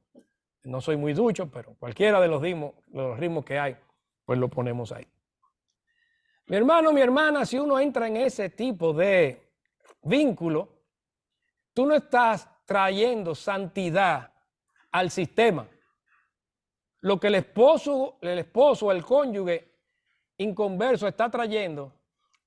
No soy muy ducho, pero cualquiera de los ritmos que hay, pues lo ponemos ahí. Mi hermano, mi hermana, si uno entra en ese tipo de vínculo, tú no estás trayendo santidad al sistema. Lo que el esposo, el cónyuge inconverso está trayendo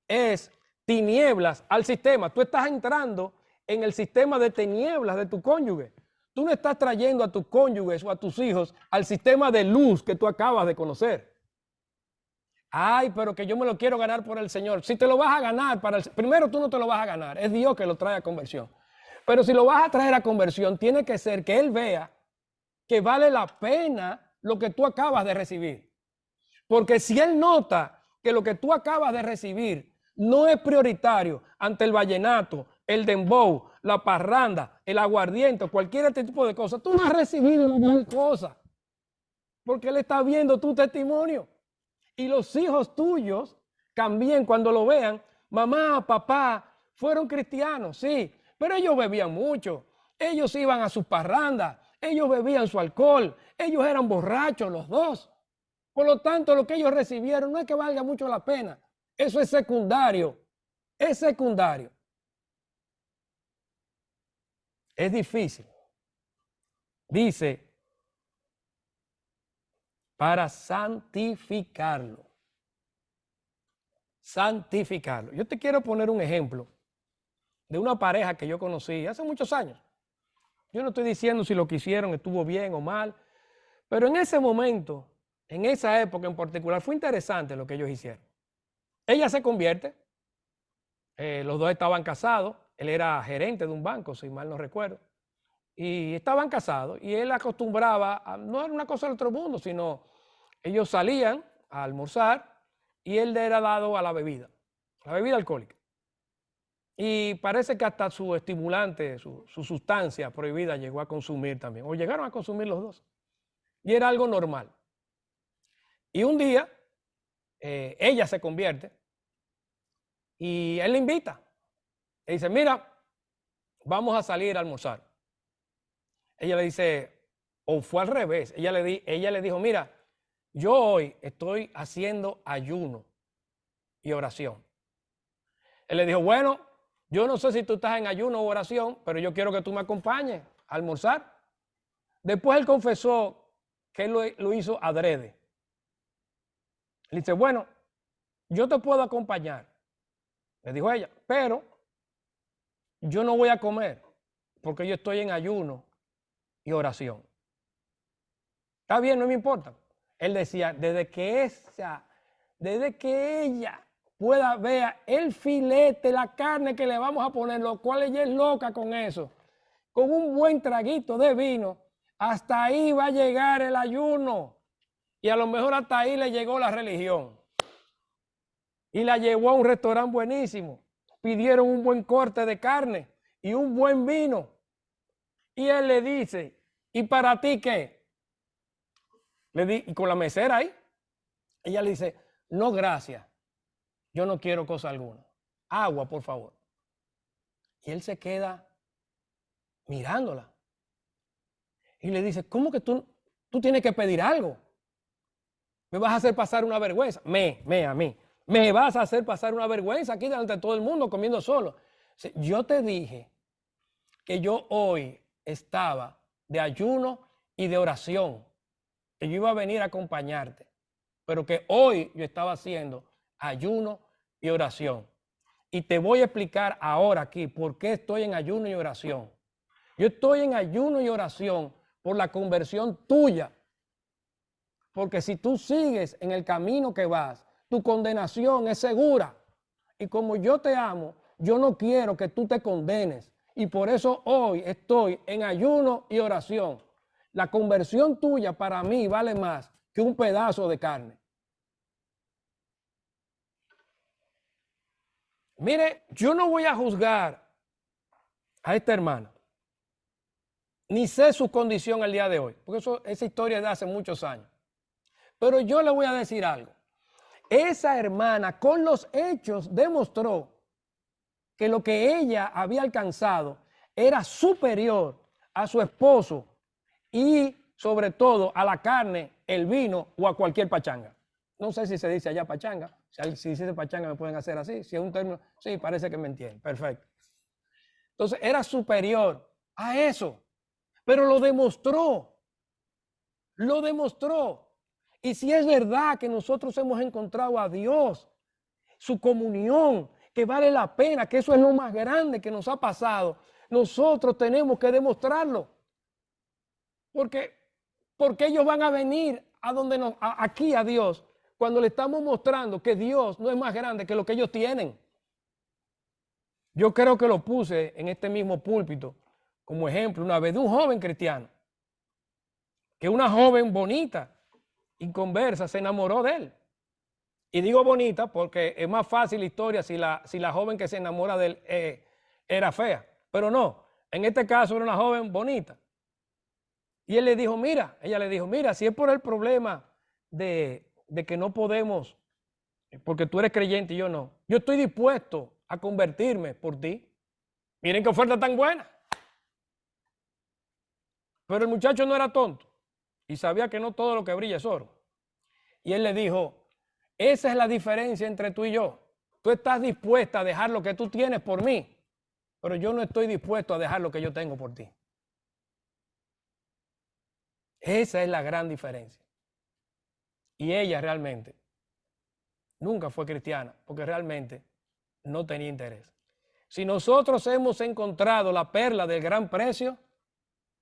es tinieblas al sistema. Tú estás entrando en el sistema de tinieblas de tu cónyuge. Tú no estás trayendo a tus cónyuges o a tus hijos al sistema de luz que tú acabas de conocer. Ay, pero que yo me lo quiero ganar por el Señor. Si te lo vas a ganar, primero tú no te lo vas a ganar, es Dios que lo trae a conversión. Pero si lo vas a traer a conversión, tiene que ser que Él vea que vale la pena lo que tú acabas de recibir. Porque si Él nota que lo que tú acabas de recibir no es prioritario ante el vallenato, el dembow, la parranda, el aguardiente, cualquier tipo de cosa, tú no has recibido la gran cosa. Porque Él está viendo tu testimonio. Y los hijos tuyos también cuando lo vean, mamá, papá, fueron cristianos, sí, pero ellos bebían mucho, ellos iban a sus parrandas, ellos bebían su alcohol, ellos eran borrachos los dos. Por lo tanto, lo que ellos recibieron no es que valga mucho la pena, eso es secundario, es secundario. Es difícil. Dice, para santificarlo. Santificarlo. Yo te quiero poner un ejemplo de una pareja que yo conocí hace muchos años. Yo no estoy diciendo si lo que hicieron estuvo bien o mal, pero en ese momento, en esa época en particular, fue interesante lo que ellos hicieron. Ella se convierte, los dos estaban casados, él era gerente de un banco, si mal no recuerdo, y estaban casados, y él acostumbraba, no era una cosa del otro mundo, sino ellos salían a almorzar y él era dado a la bebida alcohólica. Y parece que hasta su estimulante, su sustancia prohibida llegó a consumir también, o llegaron a consumir los dos. Y era algo normal. Y un día, ella se convierte y él le invita. Le dice, mira, vamos a salir a almorzar. Ella le dice, o fue al revés, ella le dijo, mira, yo hoy estoy haciendo ayuno y oración. Él le dijo, bueno, yo no sé si tú estás en ayuno o oración, pero yo quiero que tú me acompañes a almorzar. Después él confesó que él lo hizo adrede. Le dice, bueno, yo te puedo acompañar, le dijo ella, pero yo no voy a comer porque yo estoy en ayuno y oración. Está bien, no me importa. Él decía, desde que ella pueda ver el filete, la carne que le vamos a poner, lo cual ella es loca con eso, con un buen traguito de vino, hasta ahí va a llegar el ayuno. Y a lo mejor hasta ahí le llegó la religión. Y la llevó a un restaurante buenísimo. Pidieron un buen corte de carne y un buen vino. Y él le dice, ¿y para ti qué? Y con la mesera ahí, ella le dice, no, gracias, yo no quiero cosa alguna. Agua, por favor. Y él se queda mirándola. Y le dice, ¿cómo que tú tienes que pedir algo? Me vas a hacer pasar una vergüenza. A mí. Me vas a hacer pasar una vergüenza aquí delante de todo el mundo comiendo solo. Yo te dije que yo hoy estaba de ayuno y de oración, que yo iba a venir a acompañarte, pero que hoy yo estaba haciendo ayuno y oración. Y te voy a explicar ahora aquí por qué estoy en ayuno y oración. Yo estoy en ayuno y oración por la conversión tuya. Porque si tú sigues en el camino que vas, tu condenación es segura. Y como yo te amo, yo no quiero que tú te condenes. Y por eso hoy estoy en ayuno y oración. La conversión tuya para mí vale más que un pedazo de carne. Mire, yo no voy a juzgar a esta hermana, ni sé su condición el día de hoy, porque esa historia es de hace muchos años. Pero yo le voy a decir algo. Esa hermana con los hechos demostró que lo que ella había alcanzado era superior a su esposo y sobre todo a la carne, el vino o a cualquier pachanga. No sé si se dice allá pachanga. Si dice pachanga me pueden hacer así. Si es un término, sí, parece que me entienden. Perfecto. Entonces era superior a eso. Pero lo demostró. Lo demostró. Y si es verdad que nosotros hemos encontrado a Dios, su comunión, que vale la pena, que eso es lo más grande que nos ha pasado, nosotros tenemos que demostrarlo. Porque ellos van a venir a donde aquí a Dios, cuando le estamos mostrando que Dios no es más grande que lo que ellos tienen. Yo creo que lo puse en este mismo púlpito como ejemplo una vez de un joven cristiano, que una joven bonita, inconversa, se enamoró de él. Y digo bonita porque es más fácil la historia si la joven que se enamora de él era fea. Pero no, en este caso era una joven bonita. Y él le dijo, mira, ella le dijo, mira, si es por el problema de que no podemos, porque tú eres creyente y yo no, yo estoy dispuesto a convertirme por ti. Miren qué oferta tan buena. Pero el muchacho no era tonto y sabía que no todo lo que brilla es oro. Y él le dijo, esa es la diferencia entre tú y yo. Tú estás dispuesta a dejar lo que tú tienes por mí, pero yo no estoy dispuesto a dejar lo que yo tengo por ti. Esa es la gran diferencia. Y ella realmente nunca fue cristiana, porque realmente no tenía interés. Si nosotros hemos encontrado la perla del gran precio,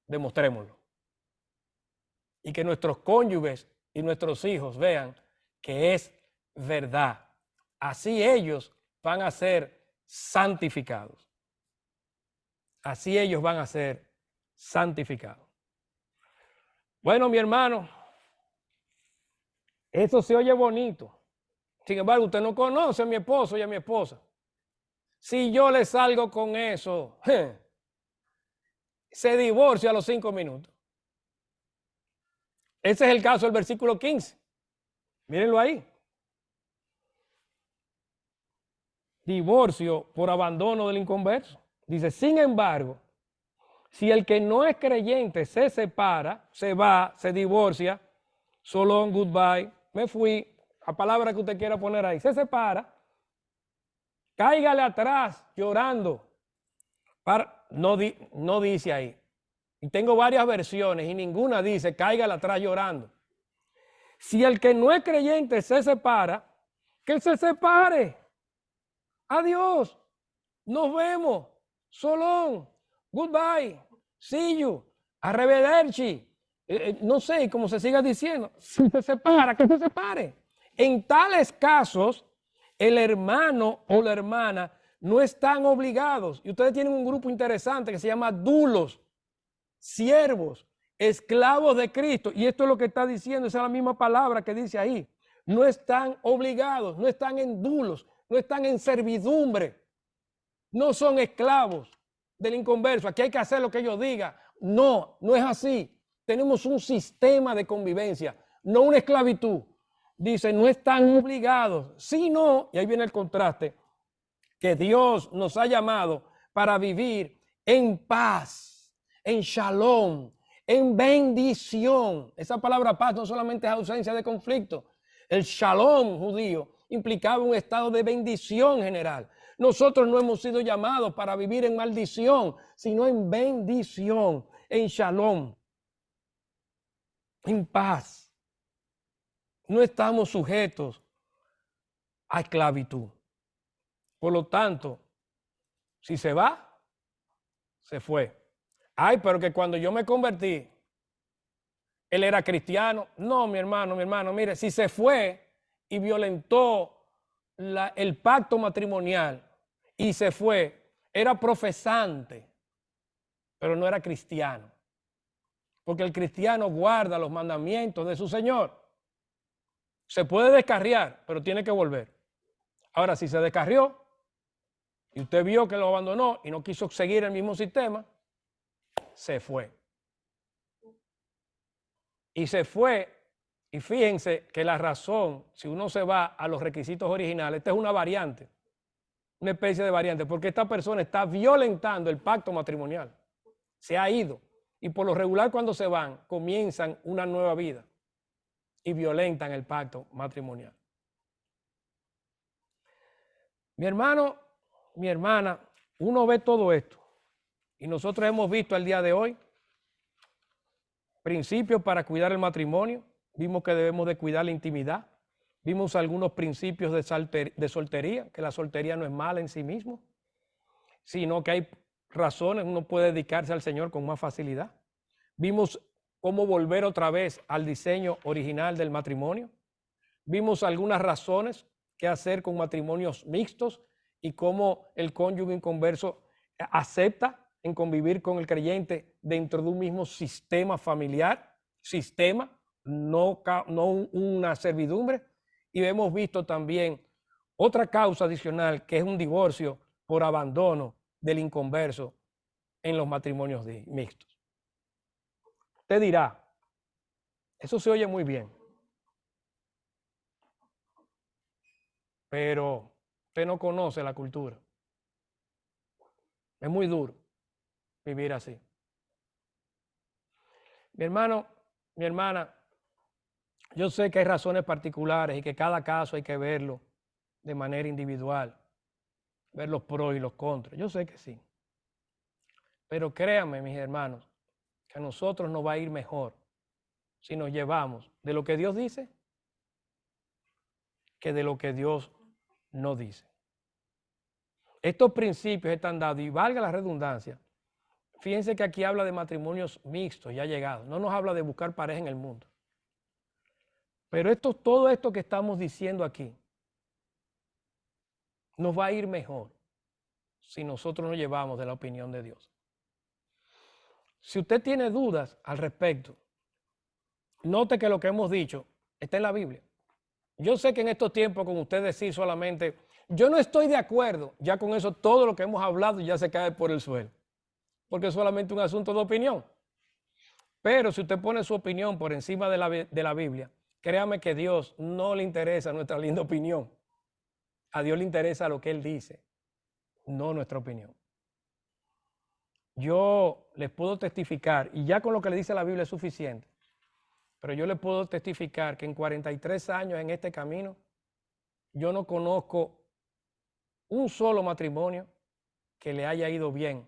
demostrémoslo. Y que nuestros cónyuges y nuestros hijos vean que es verdad. Así ellos van a ser santificados. Así ellos van a ser santificados. Bueno, mi hermano, eso se oye bonito. Sin embargo, usted no conoce a mi esposo y a mi esposa. Si yo le salgo con eso, se divorcia a los 5 minutos. Ese es el caso del versículo 15. Mírenlo ahí. Divorcio por abandono del inconverso. Dice, sin embargo, si el que no es creyente se separa, se va, se divorcia, so long, goodbye, me fui, a palabra que usted quiera poner ahí, se separa, cáigale atrás llorando. No dice ahí. Y tengo varias versiones y ninguna dice cáigale atrás llorando. Si el que no es creyente se separa, que se separe. Adiós. Nos vemos. So long. Goodbye. See you. Arrivederci. No sé cómo se siga diciendo. Si se separa, que se separe. En tales casos, el hermano o la hermana no están obligados. Y ustedes tienen un grupo interesante que se llama dulos, siervos, esclavos de Cristo. Y esto es lo que está diciendo, esa es la misma palabra que dice ahí. No están obligados, no están en dulos, no están en servidumbre. No son esclavos del inconverso. Aquí hay que hacer lo que ellos digan. No, no es así. Tenemos un sistema de convivencia, no una esclavitud. Dice, no están obligados, sino, y ahí viene el contraste, que Dios nos ha llamado para vivir en paz, en shalom, en bendición. Esa palabra paz no solamente es ausencia de conflicto. El shalom judío implicaba un estado de bendición general. Nosotros no hemos sido llamados para vivir en maldición, sino en bendición, en shalom, en paz. No estamos sujetos a esclavitud. Por lo tanto, si se va, se fue. Ay, pero que cuando yo me convertí, él era cristiano. No, mi hermano, mire, si se fue y violentó el pacto matrimonial y se fue, era profesante, pero no era cristiano. Porque el cristiano guarda los mandamientos de su Señor. Se puede descarriar, pero tiene que volver. Ahora, si se descarrió y usted vio que lo abandonó y no quiso seguir el mismo sistema, se fue. Y se fue, y fíjense que la razón, si uno se va a los requisitos originales, esta es una variante, una especie de variante, porque esta persona está violentando el pacto matrimonial. Se ha ido. Y por lo regular cuando se van, comienzan una nueva vida y violentan el pacto matrimonial. Mi hermano, mi hermana, uno ve todo esto y nosotros hemos visto al día de hoy principios para cuidar el matrimonio, vimos que debemos de cuidar la intimidad, vimos algunos principios de soltería, que la soltería no es mala en sí mismo, sino que hay razones, uno puede dedicarse al Señor con más facilidad. Vimos cómo volver otra vez al diseño original del matrimonio. Vimos algunas razones que hacer con matrimonios mixtos y cómo el cónyuge inconverso acepta en convivir con el creyente dentro de un mismo sistema familiar, no una servidumbre. Y hemos visto también otra causa adicional, que es un divorcio por abandono del inconverso en los matrimonios mixtos. Usted dirá, eso se oye muy bien, pero usted no conoce la cultura. Es muy duro vivir así. Mi hermano, mi hermana, yo sé que hay razones particulares y que cada caso hay que verlo de manera individual, ver los pros y los contras. Yo sé que sí. Pero créanme, mis hermanos, que a nosotros nos va a ir mejor si nos llevamos de lo que Dios dice que de lo que Dios no dice. Estos principios están dados, y valga la redundancia, fíjense que aquí habla de matrimonios mixtos, ya llegados, no nos habla de buscar pareja en el mundo. Pero todo esto que estamos diciendo aquí, nos va a ir mejor si nosotros nos llevamos de la opinión de Dios. Si usted tiene dudas al respecto, note que lo que hemos dicho está en la Biblia. Yo sé que en estos tiempos con usted decir solamente, yo no estoy de acuerdo, ya con eso todo lo que hemos hablado ya se cae por el suelo, porque es solamente un asunto de opinión. Pero si usted pone su opinión por encima de la Biblia, créame que a Dios no le interesa nuestra linda opinión. A Dios le interesa lo que Él dice, no nuestra opinión. Yo les puedo testificar, y ya con lo que le dice la Biblia es suficiente, pero yo les puedo testificar que en 43 años en este camino, yo no conozco un solo matrimonio que le haya ido bien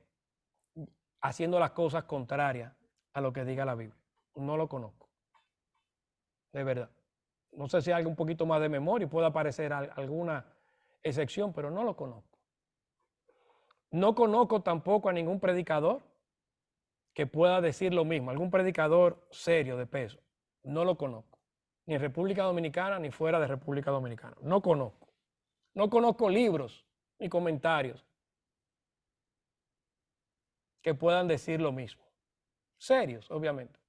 haciendo las cosas contrarias a lo que diga la Biblia. No lo conozco. De verdad. No sé si hay un poquito más de memoria y puede aparecer alguna excepción, pero no lo conozco. No conozco tampoco a ningún predicador que pueda decir lo mismo, algún predicador serio de peso. No lo conozco. Ni en República Dominicana ni fuera de República Dominicana. No conozco. No conozco libros ni comentarios que puedan decir lo mismo. Serios, obviamente.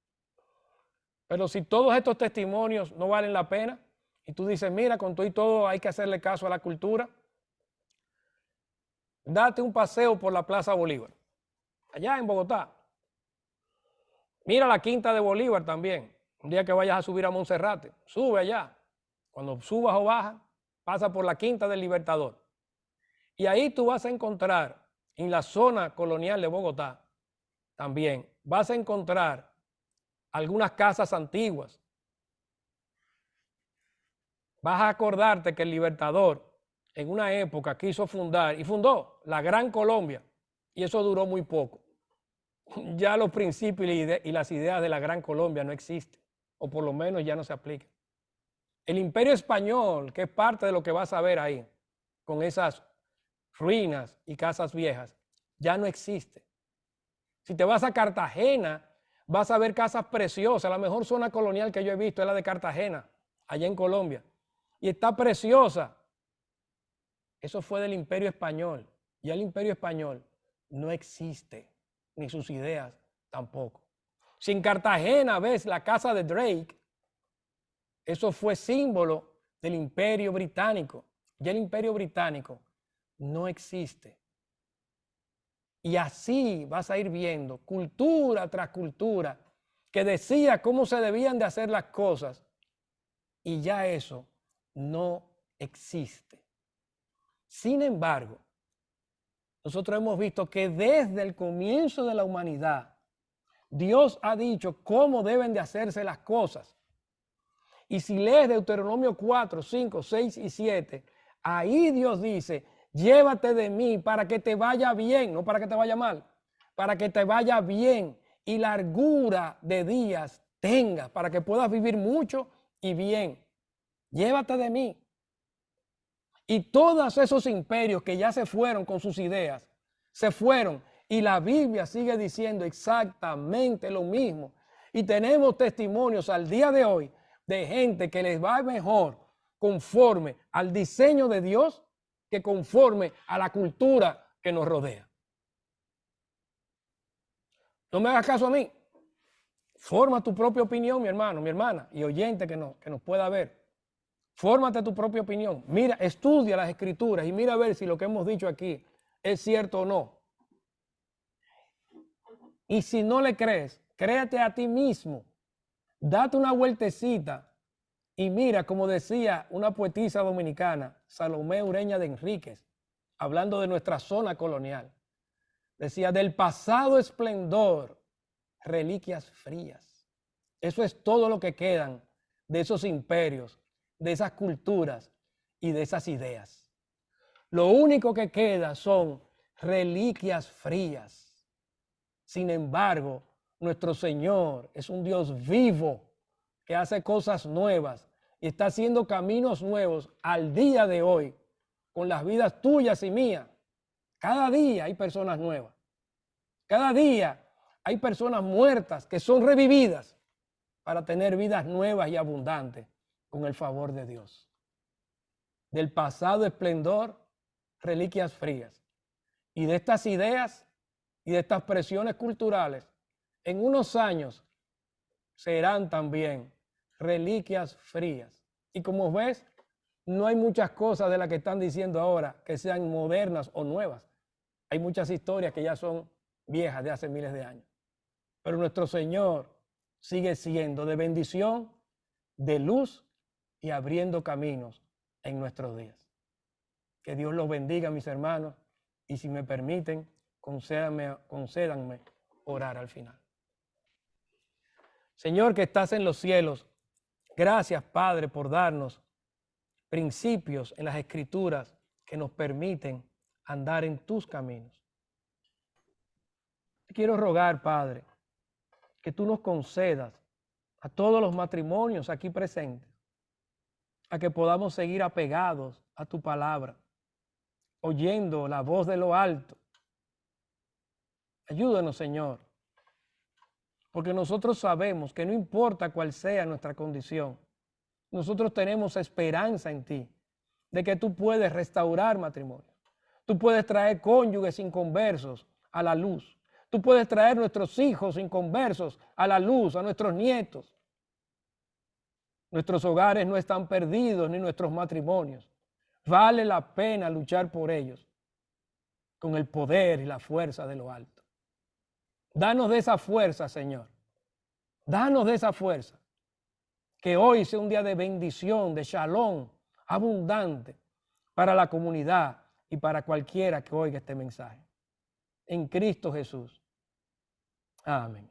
Pero si todos estos testimonios no valen la pena y tú dices, mira, con todo y todo hay que hacerle caso a la cultura, date un paseo por la Plaza Bolívar, allá en Bogotá. Mira la Quinta de Bolívar también. Un día que vayas a subir a Monserrate, sube allá. Cuando subas o bajas, pasa por la Quinta del Libertador. Y ahí tú vas a encontrar, en la zona colonial de Bogotá, también vas a encontrar algunas casas antiguas. Vas a acordarte que el Libertador en una época quiso fundar y fundó la Gran Colombia, y eso duró muy poco. Ya los principios y las ideas de la Gran Colombia no existen, o por lo menos ya no se aplican. El Imperio Español, que es parte de lo que vas a ver ahí, con esas ruinas y casas viejas, ya no existe. Si te vas a Cartagena, vas a ver casas preciosas. La mejor zona colonial que yo he visto es la de Cartagena, allá en Colombia. Y está preciosa. Eso fue del Imperio Español. Ya el Imperio Español no existe, ni sus ideas tampoco. Si en Cartagena ves la casa de Drake, eso fue símbolo del Imperio Británico. Ya el Imperio Británico no existe. Y así vas a ir viendo cultura tras cultura que decía cómo se debían de hacer las cosas, y ya eso no existe. Sin embargo, nosotros hemos visto que desde el comienzo de la humanidad, Dios ha dicho cómo deben de hacerse las cosas. Y si lees Deuteronomio 4, 5, 6 y 7, ahí Dios dice, llévate de mí para que te vaya bien, no para que te vaya mal, para que te vaya bien y largura de días tengas, para que puedas vivir mucho y bien. Llévate de mí. Y todos esos imperios que ya se fueron con sus ideas, se fueron. Y la Biblia sigue diciendo exactamente lo mismo. Y tenemos testimonios al día de hoy de gente que les va mejor conforme al diseño de Dios que conforme a la cultura que nos rodea. No me hagas caso a mí. Forma tu propia opinión, mi hermano, mi hermana y oyente que nos pueda ver. Fórmate tu propia opinión. Mira, estudia las escrituras y mira a ver si lo que hemos dicho aquí es cierto o no. Y si no le crees, créate a ti mismo. Date una vueltecita y mira, como decía una poetisa dominicana, Salomé Ureña de Enríquez, hablando de nuestra zona colonial. Decía, del pasado esplendor, reliquias frías. Eso es todo lo que quedan de esos imperios, de esas culturas y de esas ideas. Lo único que queda son reliquias frías. Sin embargo, nuestro Señor es un Dios vivo que hace cosas nuevas y está haciendo caminos nuevos al día de hoy con las vidas tuyas y mías. Cada día hay personas nuevas. Cada día hay personas muertas que son revividas para tener vidas nuevas y abundantes con el favor de Dios. Del pasado esplendor, reliquias frías. Y de estas ideas y de estas presiones culturales, en unos años serán también reliquias frías. Y como ves, no hay muchas cosas de las que están diciendo ahora que sean modernas o nuevas. Hay muchas historias que ya son viejas de hace miles de años. Pero nuestro Señor sigue siendo de bendición, de luz y abriendo caminos en nuestros días. Que Dios los bendiga, mis hermanos, y si me permiten, concédanme orar al final. Señor que estás en los cielos, gracias, Padre, por darnos principios en las Escrituras que nos permiten andar en tus caminos. Te quiero rogar, Padre, que tú nos concedas a todos los matrimonios aquí presentes, a que podamos seguir apegados a tu palabra, oyendo la voz de lo alto. Ayúdanos, Señor, porque nosotros sabemos que no importa cuál sea nuestra condición, nosotros tenemos esperanza en ti, de que tú puedes restaurar matrimonio. Tú puedes traer cónyuges inconversos a la luz. Tú puedes traer nuestros hijos inconversos a la luz, a nuestros nietos. Nuestros hogares no están perdidos, ni nuestros matrimonios. Vale la pena luchar por ellos con el poder y la fuerza de lo alto. Danos de esa fuerza, Señor. Danos de esa fuerza. Que hoy sea un día de bendición, de shalom, abundante para la comunidad y para cualquiera que oiga este mensaje. En Cristo Jesús. Amén.